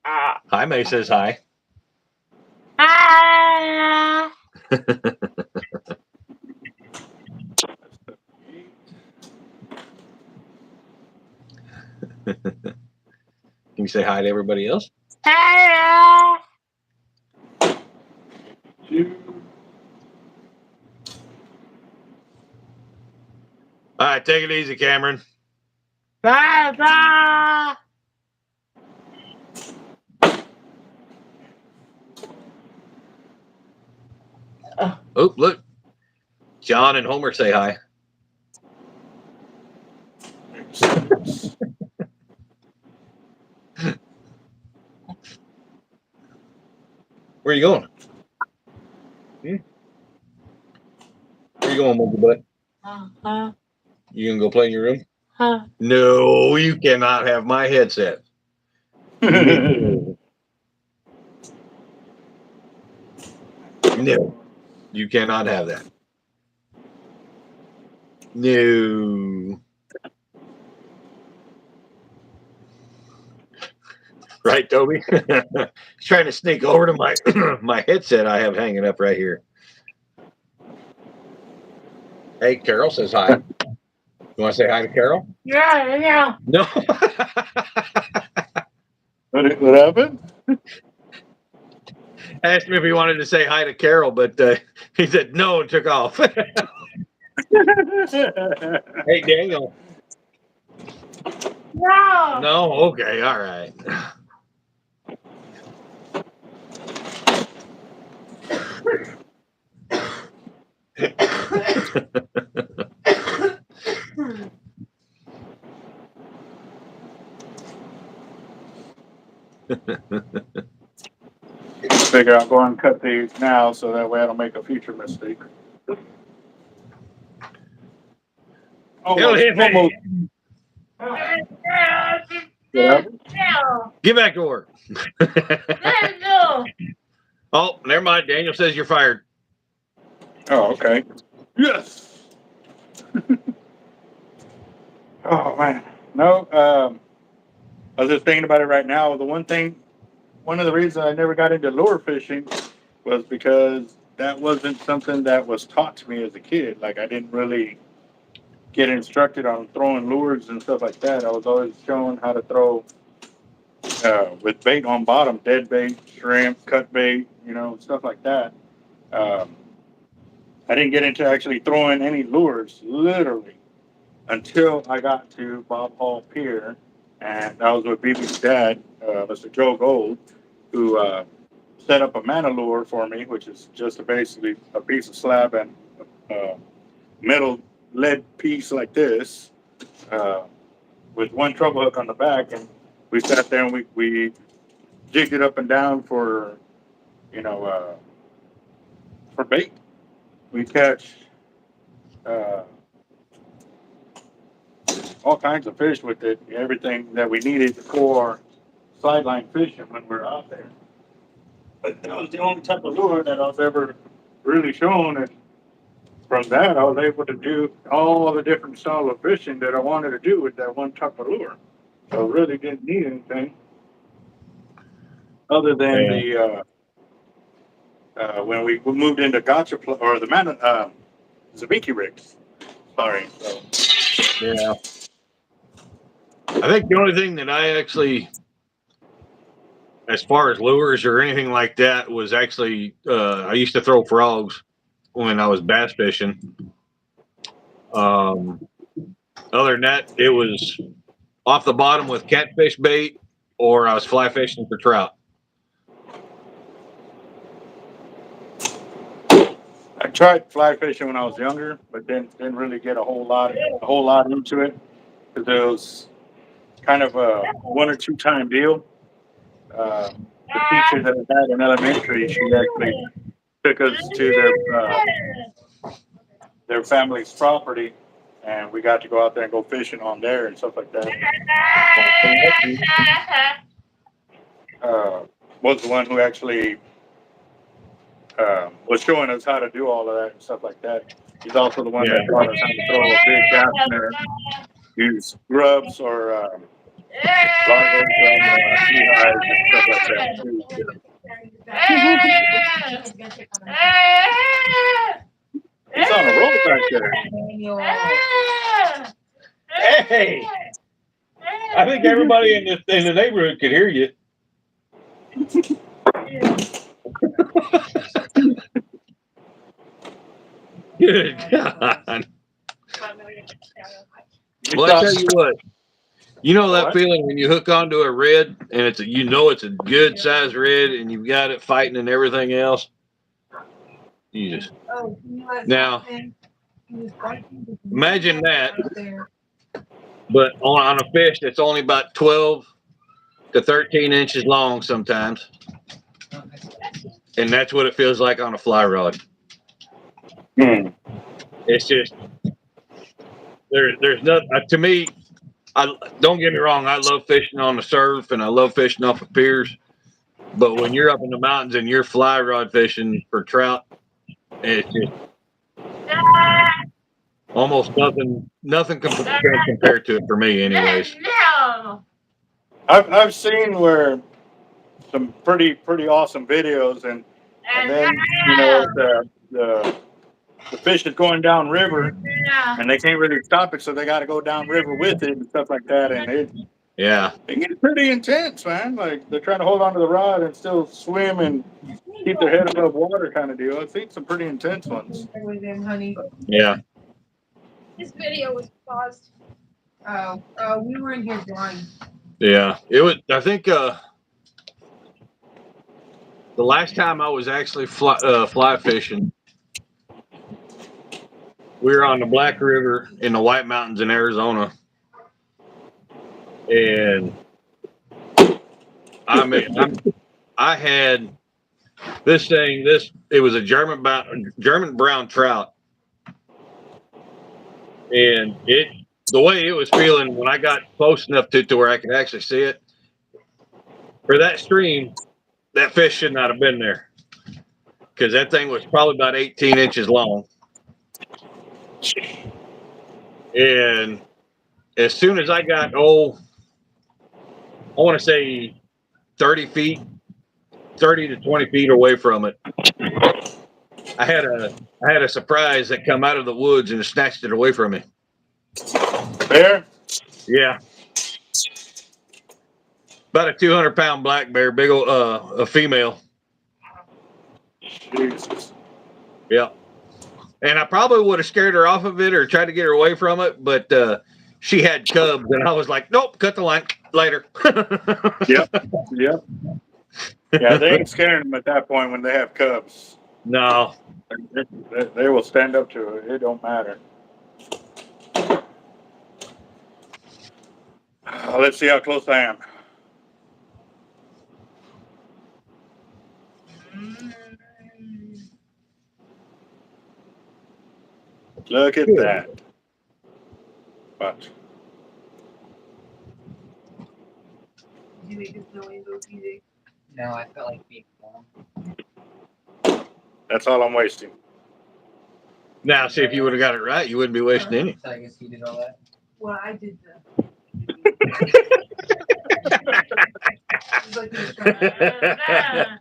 Ah. Hi, May says hi. Ah. Can you say hi to everybody else? Hello. 2. All right, take it easy, Cameron. Bye bye. Oh, look. John and Homer say hi. Where are you going? Where are you going, monkey butt? You gonna go play in your room? No, you cannot have my headset. No, you cannot have that. No. Right, Toby? He's trying to sneak over to my my headset I have hanging up right here. Hey, Carol says hi. You want to say hi to Carol? Yeah. No. What happened? I asked him if he wanted to say hi to Carol, but he said no and took off. Hey, Daniel. No. No? Okay, all right. Figure I'll go and cut these now so that way I don't make a future mistake. Almost. Yeah. Get back to work. No. Oh, never mind. Daniel says you're fired. Oh, okay. Yes. Oh man. No. I was just thinking about it right now. The one thing one of the reasons I never got into lure fishing was because that wasn't something that was taught to me as a kid. Like I didn't really get instructed on throwing lures and stuff like that. I was always shown how to throw with bait on bottom, dead bait, shrimp, cut bait, stuff like that. Um, I didn't get into actually throwing any lures, literally, until I got to Bob Hall Pier, and that was with BB's dad, Mr. Joe Gold, who set up a mana lure for me, which is just basically a piece of slab and metal lead piece like this, uh, with one treble hook on the back, and we sat there and we jigged it up and down for for bait. We catch uh, all kinds of fish with it, everything that we needed for sideline fishing when we're out there. But that was the only type of lure that I was ever really shown, and from that I was able to do all the different style of fishing that I wanted to do with that one type of lure. So I really didn't need anything other than the when we moved into gotcha or the man Zabiki rigs. Sorry. So, Yeah. I think the only thing that I actually, as far as lures or anything like that, was actually I used to throw frogs when I was bass fishing. Other than that, it was off the bottom with catfish bait, or I was fly fishing for trout. I tried fly fishing when I was younger, but then didn't really get a whole lot into it because it was kind of a one or two time deal. The teacher that I had in elementary, she actually took us to their family's property, and we got to go out there and go fishing on there and stuff like that. Uh, was the one who actually was showing us how to do all of that and stuff like that. He's also the one that taught us how to throw a big gas snare, use grubs or larvae from beehives and stuff like that too. He's on a roll back there. Hey, I think everybody in the neighborhood could hear you. Good God. Well, I tell you what, you know that feeling when you hook onto a red and it's a good sized red and you've got it fighting and everything else. Jesus. Now, imagine that, but on a fish that's only about 12 to 13 inches long sometimes, and that's what it feels like on a fly rod. It's just there's nothing to me. I don't get me wrong. I love fishing on the surf and I love fishing off of piers. But when you're up in the mountains and you're fly rod fishing for trout, it's just almost nothing can compare to it for me, anyways. I've seen where some pretty awesome videos, and then the fish is going down river and they can't really stop it, so they got to go down river with it and stuff like that, and it gets pretty intense, man. Like they're trying to hold onto the rod and still swim and keep their head above water, kind of deal. I've seen some pretty intense ones. Yeah. This video was paused. Oh, we were in here drawing. Yeah, it was. I think the last time I was actually fly fishing, we were on the Black River in the White Mountains in Arizona, and I had this thing. It was a German brown trout, and the way it was feeling when I got close enough to where I could actually see it. For that stream, that fish should not have been there because that thing was probably about 18 inches long. And as soon as I got, I want to say 30 feet 30 to 20 feet away from it. I had a surprise that come out of the woods and snatched it away from me. Bear? Yeah. About a 200-pound black bear, big old, a female. Jesus. Yeah. And I probably would have scared her off of it or tried to get her away from it, but she had cubs, and I was like, nope, cut the line later. Yep. Yep. Yeah, they ain't scaring them at that point when they have cubs. No. They will stand up to it. It don't matter. Let's see how close I am. Look at that. Watch. Did you make this noise, OTJ? No, I felt like being calm. That's all I'm wasting. Now, see, if you would have got it right, you wouldn't be wasting any. So I guess you did all that. Well, I did the. It's like he was trying to-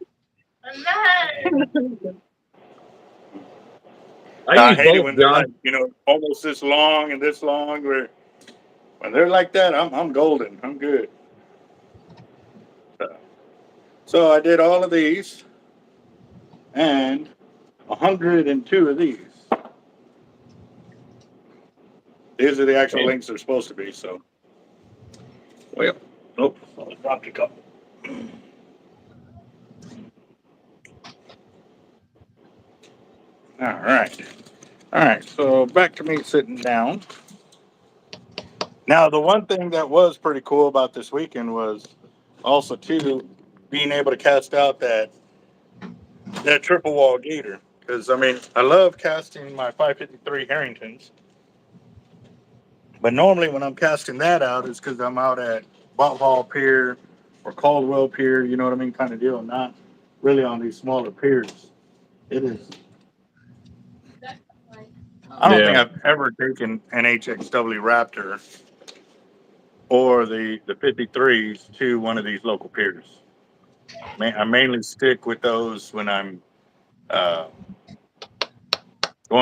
I use hate it both, when they're John. like, almost this long and this long. When they're like that, I'm golden. I'm good. So I did all of these and 102 of these. These are the actual lengths they're supposed to be. So, well, nope, I dropped a couple. All right. So back to me sitting down. Now, the one thing that was pretty cool about this weekend was also too being able to cast out that triple wall gator. Because I mean, I love casting my 553 Harringtons, but normally when I'm casting that out, it's because I'm out at Bothall Pier or Caldwell Pier. You know what I mean, kind of deal. Not really on these smaller piers. It is. I don't think I've ever taken an HXW Raptor or the 53s to one of these local piers. I mainly stick with those when I'm going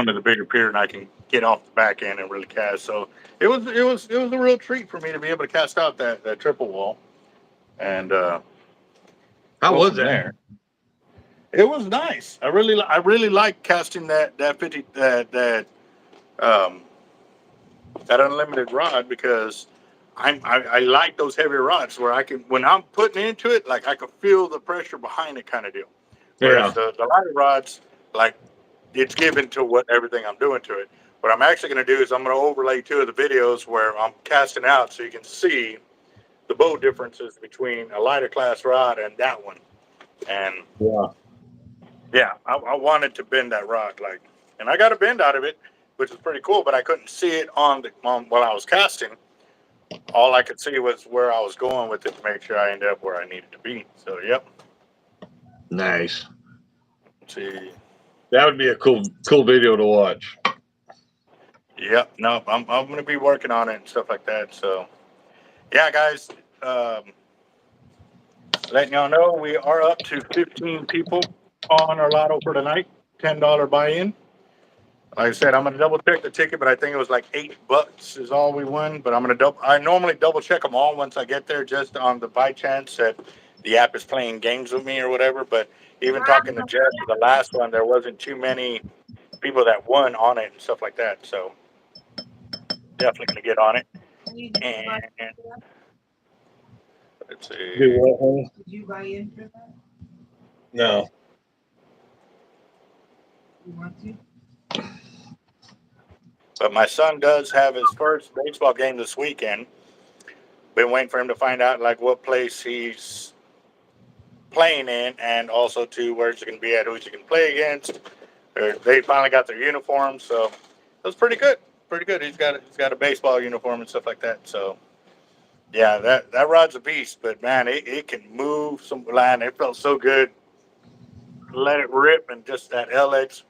to the bigger pier and I can get off the back end and really cast. So it was a real treat for me to be able to cast out that triple wall and How go was from that? there. It was nice. I really like casting that 50 that unlimited rod because I like those heavy rods where I can, when I'm putting into it, like I can feel the pressure behind it kind of deal. Whereas the lighter rods, like it's given to what everything I'm doing to it. What I'm actually going to do is I'm going to overlay 2 of the videos where I'm casting out so you can see the bow differences between a lighter class rod and that one. And yeah, I wanted to bend that rod and I got a bend out of it, which is pretty cool, but I couldn't see it on while I was casting. All I could see was where I was going with it to make sure I ended up where I needed to be. So, yep. Nice. Let's see. That would be a cool video to watch. Yep. No, I'm going to be working on it and stuff like that. So, yeah, guys, letting y'all know we are up to 15 people on our lotto for tonight. $10 buy-in. Like I said, I'm going to double check the ticket, but I think it was like $8 is all we won. But I normally double check them all once I get there, just on the by chance that the app is playing games with me or whatever. But even talking to Jeff, the last one, there wasn't too many people that won on it and stuff like that. So definitely going to get on it. And let's see. Did you buy in for that? No. You want to? But my son does have his first baseball game this weekend. Been waiting for him to find out like what place he's playing in, and also to where's he going to be at, who he can play against. They finally got their uniform, so it was pretty good. Pretty good. He's got a baseball uniform and stuff like that. So yeah, that rod's a beast. But man, it can move some line. It felt so good. Let it rip, and just that LX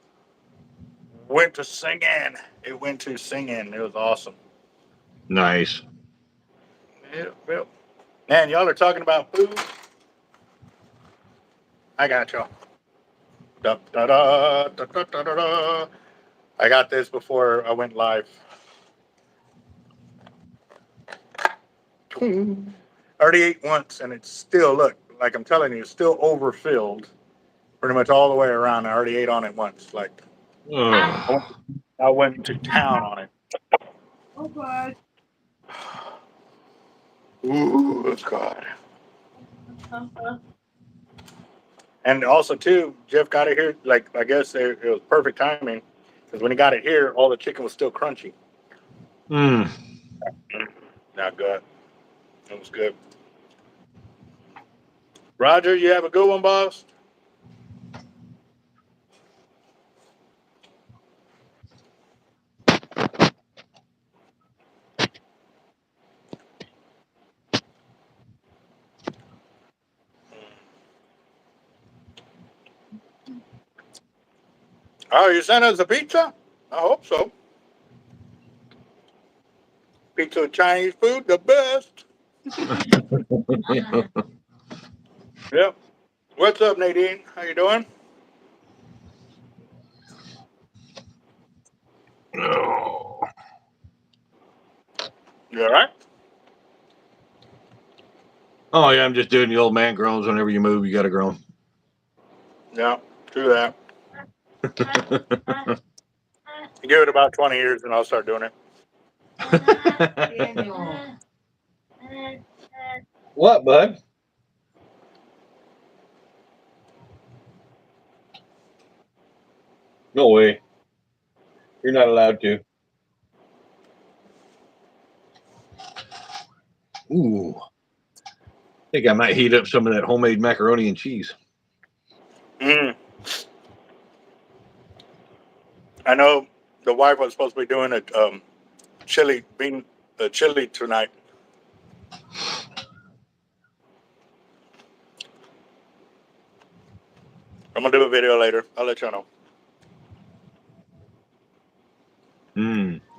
went to singing. It went to singing. It was awesome. Nice. Yeah, well, man, y'all are talking about food. I got you. Da, da, da, da, da, da, da, da. I got this before I went live. I already ate once, and it's still, look, like I'm telling you, it's still overfilled pretty much all the way around. I already ate on it once. Like, Ugh. I went to town on it. Oh, God. Ooh, God. And also, too, Jeff got it here. Like, I guess it was perfect timing because when he got it here, all the chicken was still crunchy. Mm. Not good. It was good. Roger, you have a good one, boss? Oh, you sent us a pizza? I hope so. Pizza with Chinese food, the best. Yep. What's up, Nadine? How you doing? Oh. You all right? Oh yeah, I'm just doing the old man groans. Whenever you move, you got to groan. Yeah, do that. Give it about 20 years and I'll start doing it. Daniel. What, bud? No way. You're not allowed to. Ooh. I think I might heat up some of that homemade macaroni and cheese. Mm. I know the wife was supposed to be doing a chili tonight. I'm gonna do a video later. I'll let y'all know.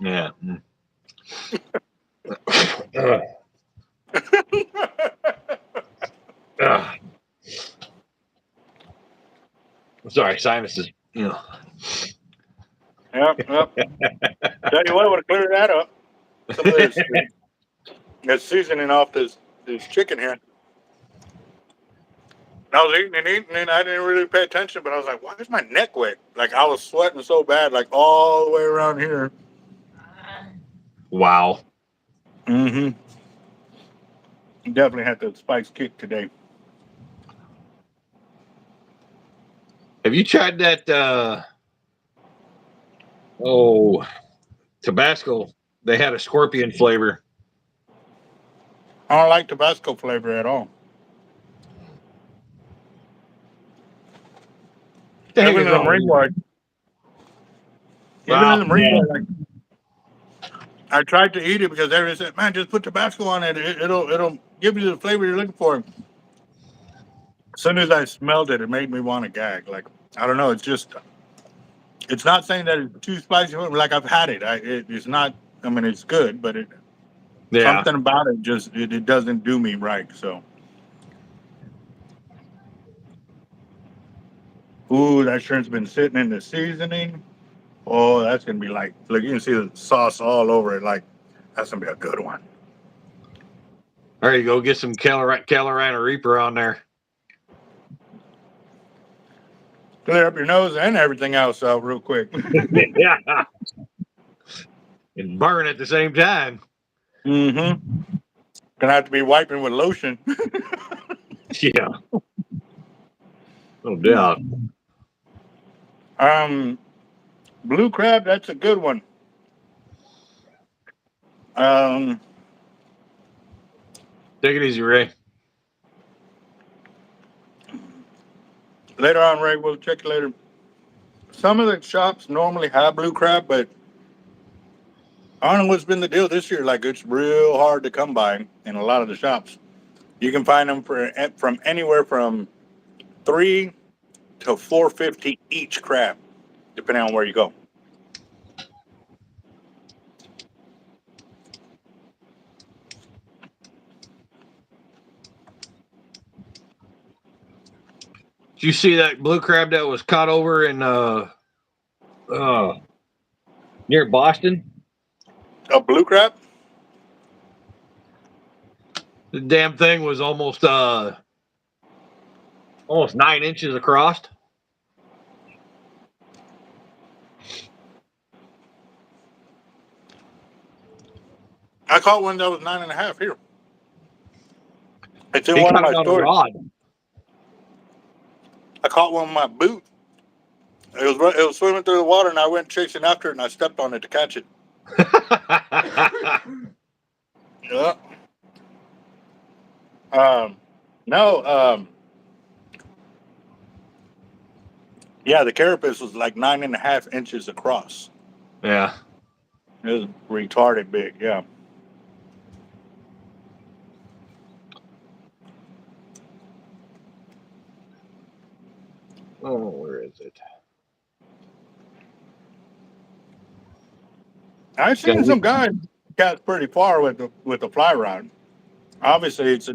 Yeah. Ugh. Ugh. Sorry, sinuses. You know. Yep, yep. Tell you what, I would have cleared that up. Some of this seasoning off this chicken here. I was eating and eating, and I didn't really pay attention. But I was like, "Why is my neck wet?" Like I was sweating so bad, like all the way around here. Wow. Mm-hmm. Definitely had the spice kick today. Have you tried that? Tabasco. They had a scorpion flavor. I don't like Tabasco flavor at all. What the heck Even is in the wrong with Marine you? Corps, even in Wow. the Marine Corps, like, I tried to eat it because everyone said, "Man, just put Tabasco on it. It'll give you the flavor you're looking for." As soon as I smelled it, it made me want to gag. Like I don't know. It's not saying that it's too spicy. Like I've had it. It's not. I mean, it's good, but Yeah. something about it just it doesn't do me right. So, ooh, that shrimp's been sitting in the seasoning. Oh, that's gonna be like, look, you can see the sauce all over it. Like that's gonna be a good one. There you go. Get some Carolina Reaper on there. Clear up your nose and everything else out real quick. Yeah. And burn at the same time. Mm-hmm. Gonna have to be wiping with lotion. Yeah. No doubt. um, Blue crab, that's a good one. Um, Take it easy, Ray. later on, Ray, we'll check it later. Some of the shops normally have blue crab, but I don't know what's been the deal this year. Like it's real hard to come by in a lot of the shops. You can find them from anywhere from $3 to $4.50 each crab, depending on where you go. Did you see that blue crab that was caught over in near Boston? A blue crab? The damn thing was almost 9 inches across. I caught one that was 9.5 here. It's in He one of caught my it on a stores. rod. I caught one with my boot. It was swimming through the water, and I went chasing after it, and I stepped on it to catch it. Yeah. No. Yeah, the carapace was like 9.5 inches across. Yeah. It was retarded big. Yeah. Oh, where is it? I've seen some guys catch pretty far with the fly rod. Obviously, it's a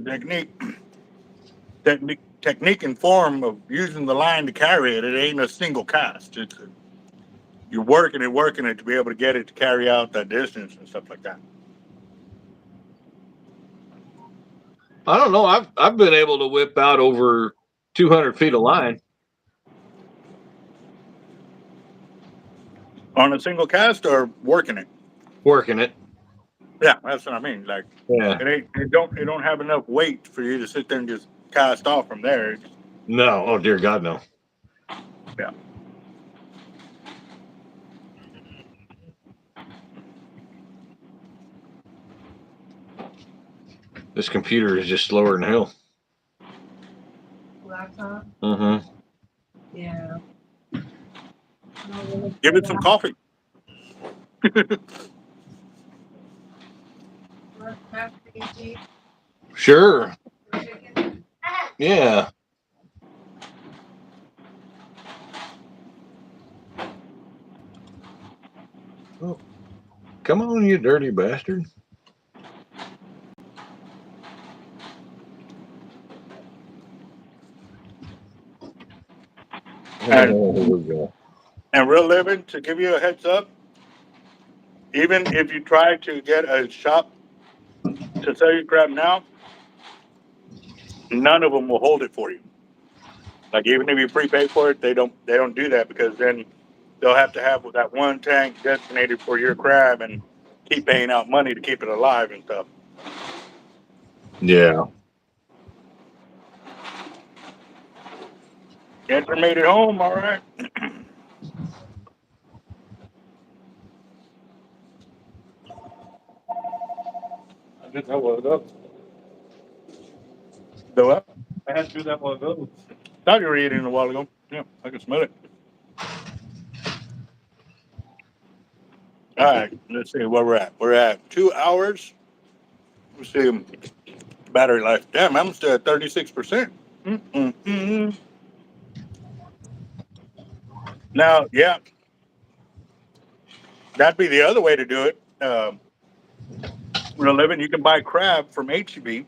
technique and form of using the line to carry it. It ain't a single cast. You're working it to be able to get it to carry out that distance and stuff like that. I don't know. I've been able to whip out over 200 feet of line. On a single cast or working it. Working it. Yeah, that's what I mean. Like Yeah. it don't have enough weight for you to sit there and just cast off from there. No. Oh, dear God, no. Yeah. This computer is just slower than hell. Laptop, Mm-hmm. yeah. Give it some coffee. Sure. Yeah. Oh, come on, you dirty bastard. And, Oh, here we go. and real living, to give you a heads up, even if you try to get a shop to sell you crap now, none of them will hold it for you. Like even if you prepay for it, they don't do that because then they'll have to have that one tank designated for your crab and keep paying out money to keep it alive and stuff. Yeah. Enter made it home, all right. I did that one of those. Do what? I had to do that one of those. Thought you were eating a while ago. Yeah, I can smell it. All right, let's see where we're at. We're at 2 hours. Let's see battery life. Damn, I'm still at 36%. Mm-mm-mm. Now, yeah, that'd be the other way to do it. Real living, you can buy crab from HEB,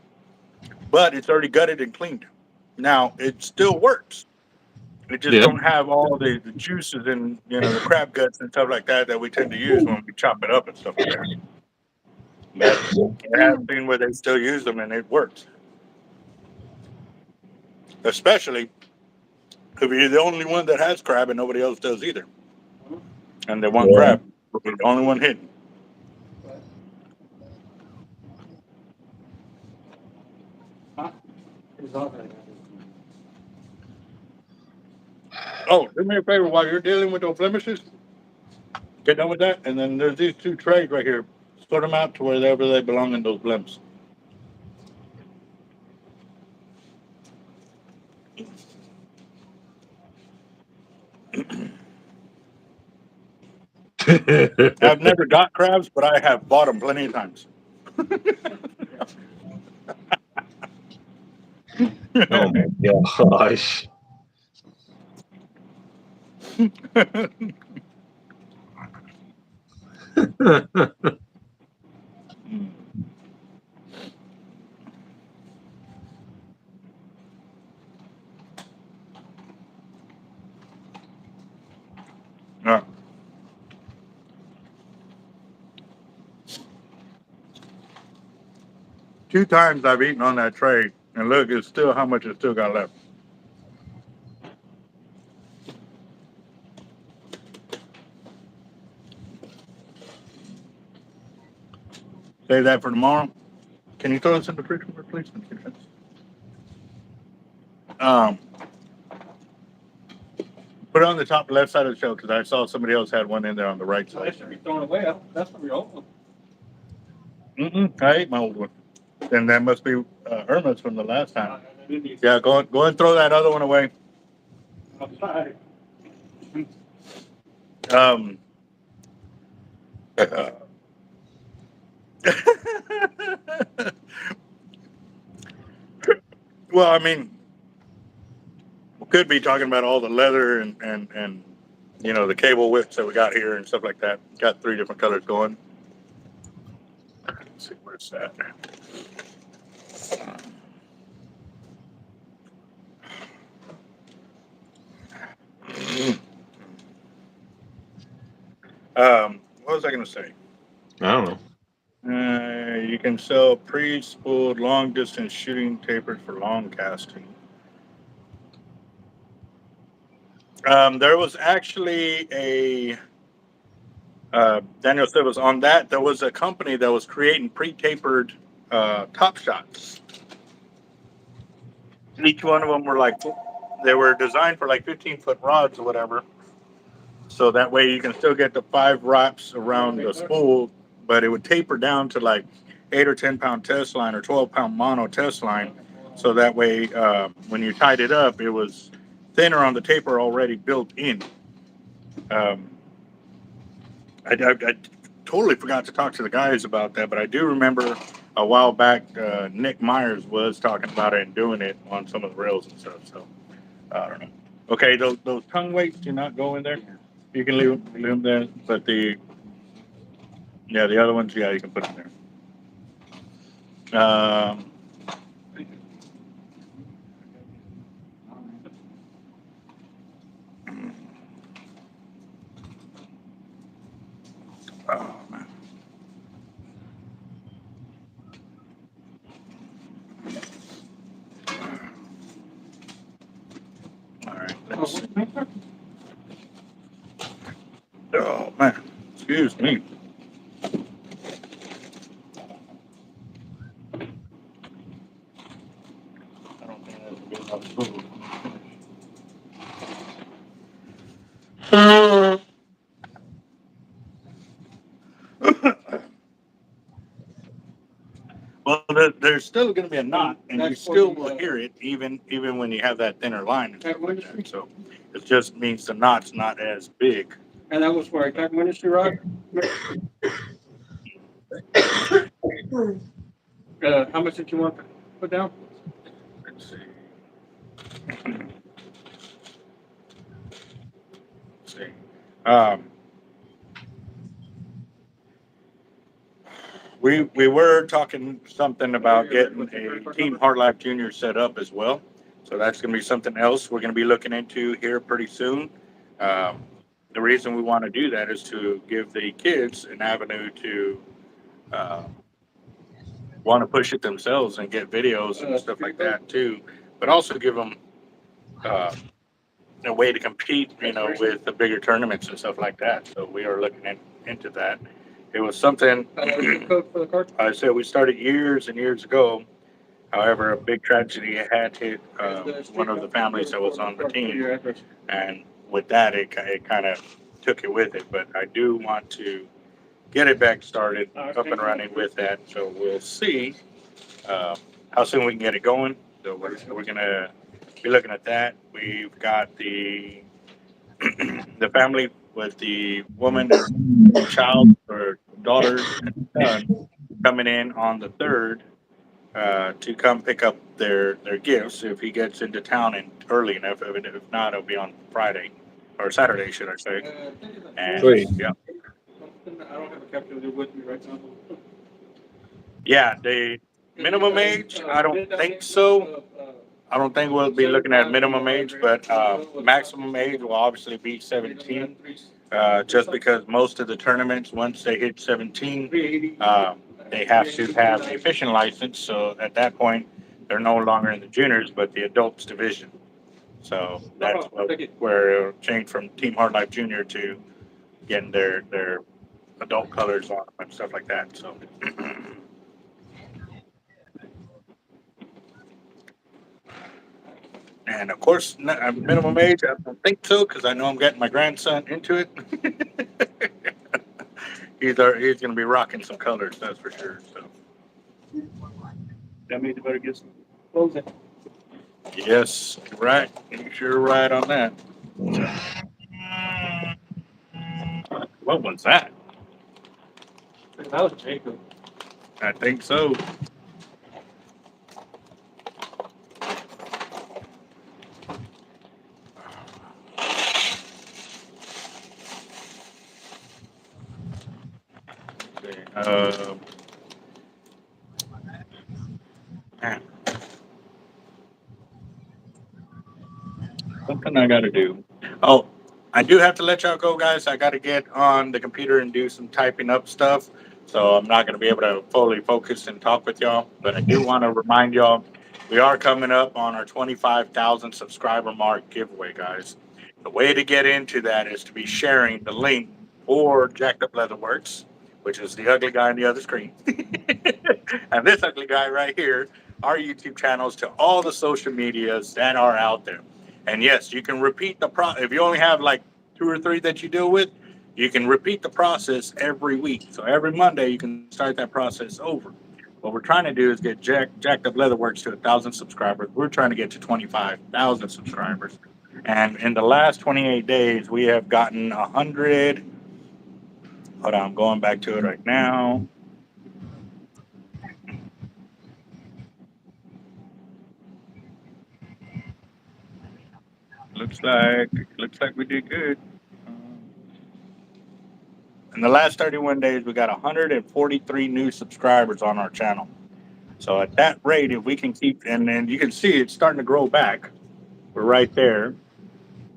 but it's already gutted and cleaned. Now, it still works. It just Yeah. don't have all the juices and the crab guts and stuff like that we tend to use when we chop it up and stuff like that. But I have seen where they still use them and it works. Especially if you're the only one that has crab and nobody else does either. And they want Yeah. crab. We're the only one hidden. It's not very good. Oh, do me a favor while you're dealing with those blemishes. Get done with that. And then there's these 2 trays right here. Sort them out to wherever they belong in those blemishes. I've never got crabs, but I have bought them plenty of times. Oh my gosh. No. Two times I've eaten on that tray, and look, it's still how much it's still got left. Save that for tomorrow. Can you throw this in the fridge, please? Put it on the top left side of the shelf because I saw somebody else had one in there on the right So they side. should be thrown away. That's from your old one. I ate my old one. And that must be Irma's from the last time. I didn't use Yeah, go and throw that other one away. outside. Um, well, I mean, we could be talking about all the leather and you know, the cable whips that we got here and stuff like that. Got 3 different colors going. Let's see, where's that? What was I going to say? I don't know. You can sell pre-spooled long-distance shooting tapers for long casting. There was actually a Daniel said was on that. There was a company that was creating pre-tapered top shots. Each one of them were like, they were designed for like 15-foot rods or whatever. So that way you can still get the 5 wraps around the spool, but it would taper down to like 8 or 10 pound test line or 12 pound mono test line. So that way, when you tied it up, it was thinner on the taper already built in. I totally forgot to talk to the guys about that, but I do remember a while back, Nick Myers was talking about it and doing it on some of the rails and stuff. So I don't know. Okay, those tongue weights do not go in there. You can leave them there, but the other ones, yeah, you can put them there. Oh man. All right, let's see. Oh man, excuse me. I don't think that's a good enough food. Well, there's still going to be a knot, and you still will hear it, even when you have that thinner line. And stuff like that. So it just means the knot's not as big. And that was where Captain Ministry Rock. How much did you want to put down? Let's see. Let's see. We were talking something about getting a Team Heart Life Junior set up as well. So that's going to be something else we're going to be looking into here pretty soon. The reason we want to do that is to give the kids an avenue to want to push it themselves and get videos and stuff like that too, but also give them a way to compete, you know, with the bigger tournaments and stuff like that. So we are looking into that. It was something Code for the card? I said we started years and years ago. However, a big tragedy had hit one of the families that was on the team, and with that, it kind of took it with it. But I do want to get it back started, up and running with that. So we'll see how soon we can get it going. So we're gonna be looking at that. We've got the the family with the woman and child or daughter and son coming in on the 3rd to come pick up their gifts if he gets into town and early enough. If not, it'll be on Friday or Saturday, should I say? And Sweet. yeah, I don't have a calculator with me right now. yeah. The minimum age, I don't think so. I don't think we'll be looking at minimum age, but maximum age will obviously be 17. just because most of the tournaments, once they hit 17, they have to have a fishing license. So at that point, they're no longer in the juniors, but the adults division. So that's where it'll change from Team Hard Life Junior to getting their adult colors on them and stuff like that. So. And of course, minimum age, I don't think so, because I know I'm getting my grandson into it. he's going to be rocking some colors, that's for sure. So, That means you better get some clothes in. yes, right. You're sure right on that. What was that? That was Jacob. I think so. Um, man. Something I got to do. Oh, I do have to let y'all go, guys. I got to get on the computer and do some typing up stuff. So I'm not going to be able to fully focus and talk with y'all. But I do want to remind y'all we are coming up on our 25,000 subscriber mark giveaway, guys. The way to get into that is to be sharing the link for Jacked Up Leatherworks, which is the ugly guy on the other screen, and this ugly guy right here, our YouTube channels to all the social medias that are out there. And yes, you can repeat the if you only have like 2 or 3 that you deal with, you can repeat the process every week. So every Monday you can start that process over. What we're trying to do is get Jacked Up Leatherworks to 1,000 subscribers. We're trying to get to 25,000 subscribers. And in the last 28 days, we have gotten 100. Hold on, I'm going back to it right now. Looks like we did good. In the last 31 days, we got 143 new subscribers on our channel. So at that rate, if we can keep, and then you can see it's starting to grow back. We're right there.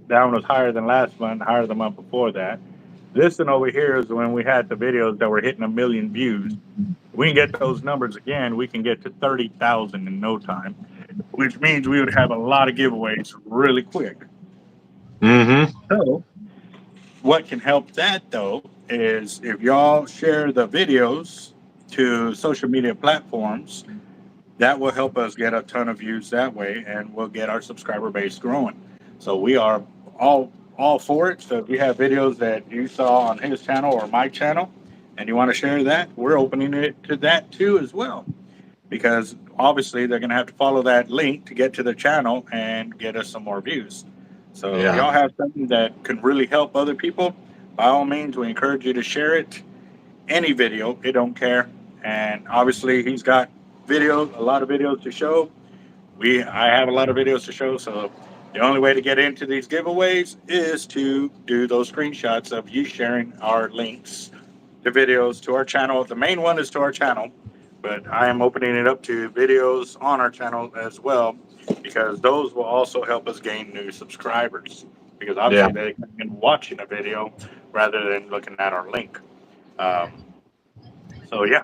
That one was higher than last month, higher than the month before that. This one over here is when we had the videos that were hitting 1 million views. We can get those numbers again. We can get to 30,000 in no time, which means we would have a lot of giveaways really quick. Mm-hmm. So what can help that though is if y'all share the videos to social media platforms, that will help us get a ton of views that way, and we'll get our subscriber base growing. So we are all for it. So if you have videos that you saw on his channel or my channel, and you want to share that, we're opening it to that too as well, because obviously they're going to have to follow that link to get to the channel and get us some more views. So if y'all have something that can really help other people, by all means, we encourage you to share it. Any video, it don't care. And obviously, he's got videos, a lot of videos to show. I have a lot of videos to show. So the only way to get into these giveaways is to do those screenshots of you sharing our links to videos to our channel. The main one is to our channel, but I am opening it up to videos on our channel as well, because those will also help us gain new subscribers, because obviously they can watching a video rather than looking at our link. So yeah,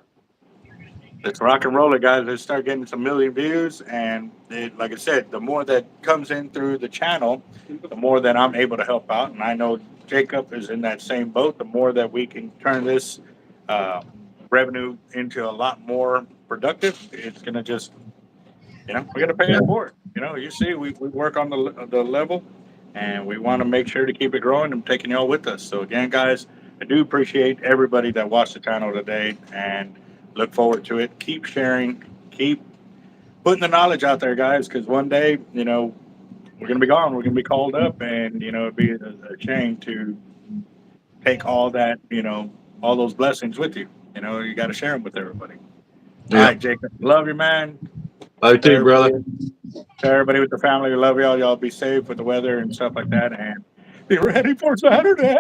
let's rock and roll it, guys. Let's start getting some million views. And like I said, the more that comes in through the channel, the more that I'm able to help out. And I know Jacob is in that same boat. The more that we can turn this revenue into a lot more productive, it's going to just, we're going to pay it for it. You see, we work on the level, and we want to make sure to keep it growing and taking y'all with us. So again, guys, I do appreciate everybody that watched the channel today, and look forward to it. Keep sharing, keep putting the knowledge out there, guys, because one day, we're going to be gone. We're going to be called up, and, it'd be a shame to take all that, all those blessings with you. You got to share them with everybody. All right, Jacob. Love you, man. I too, brother. To everybody with the family, we love y'all. Y'all be safe with the weather and stuff like that, and be ready for Saturday.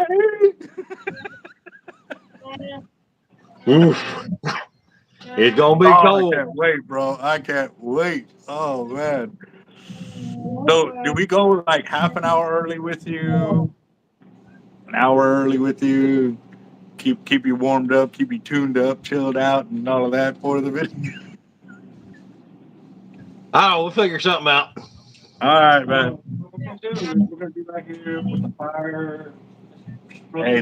Oof. It's gonna be Oh, I cold. can't wait, bro. I can't wait. Oh man. So, do we go like half an hour early with you? an hour early with you, keep you warmed up, keep you tuned up, chilled out, and all of that for the video. Oh, we'll figure something out. All right, man. What we're gonna do is we're gonna be back here with the fire. Hey,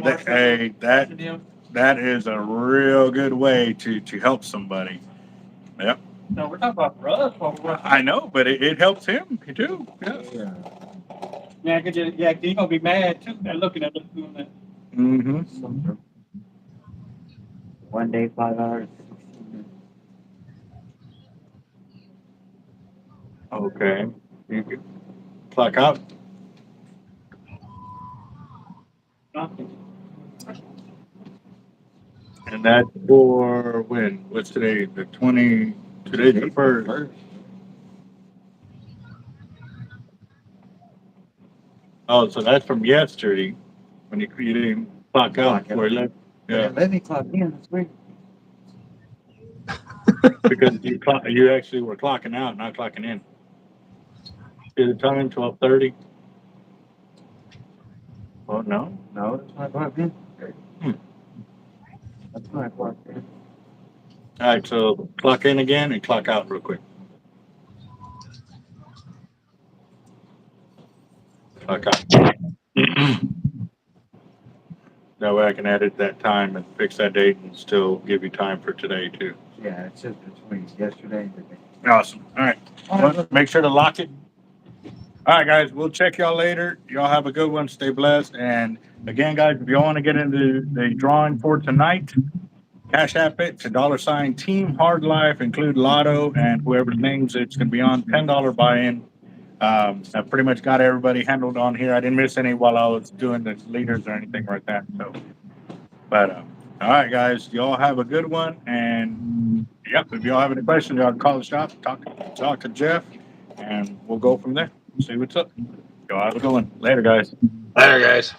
that is a real good way to help somebody. Yep. No, we're talking about rust while we're I know, but it helps him too. Yeah. Yeah, cause he's gonna be mad too. They're looking at us doing that. Mm-hmm. 1 day, 5 hours. Okay. You can clock out. And that's for when? What's today? The 20. Today's the first. Oh, so that's from yesterday when you didn't clock out. Clock out. Yeah, Let me clock in this week. because you actually were clocking out, not clocking in. See the time? 12:30. Oh no. No, that's my clock in. Hmm. That's my clock in. All right, so clock in again and clock out real quick. Clock out. That way I can edit that time and fix that date and still give you time for today too. Yeah, it's just between yesterday and today. Awesome. All right. Well, make sure to lock it. All right, guys. We'll check y'all later. Y'all have a good one. Stay blessed. And again, guys, if y'all want to get into the drawing for tonight, Cash App it to $ Team Hard Life, include Lotto and whoever's names it's going to be on. $10 buy-in. I pretty much got everybody handled on here. I didn't miss any while I was doing the leaders or anything like that. So, but all right, guys, y'all have a good one. And yep, if y'all have any questions, y'all call the shop, talk to Jeff, and we'll go from there. See what's up. Y'all have a good one. Later, guys. Later, guys.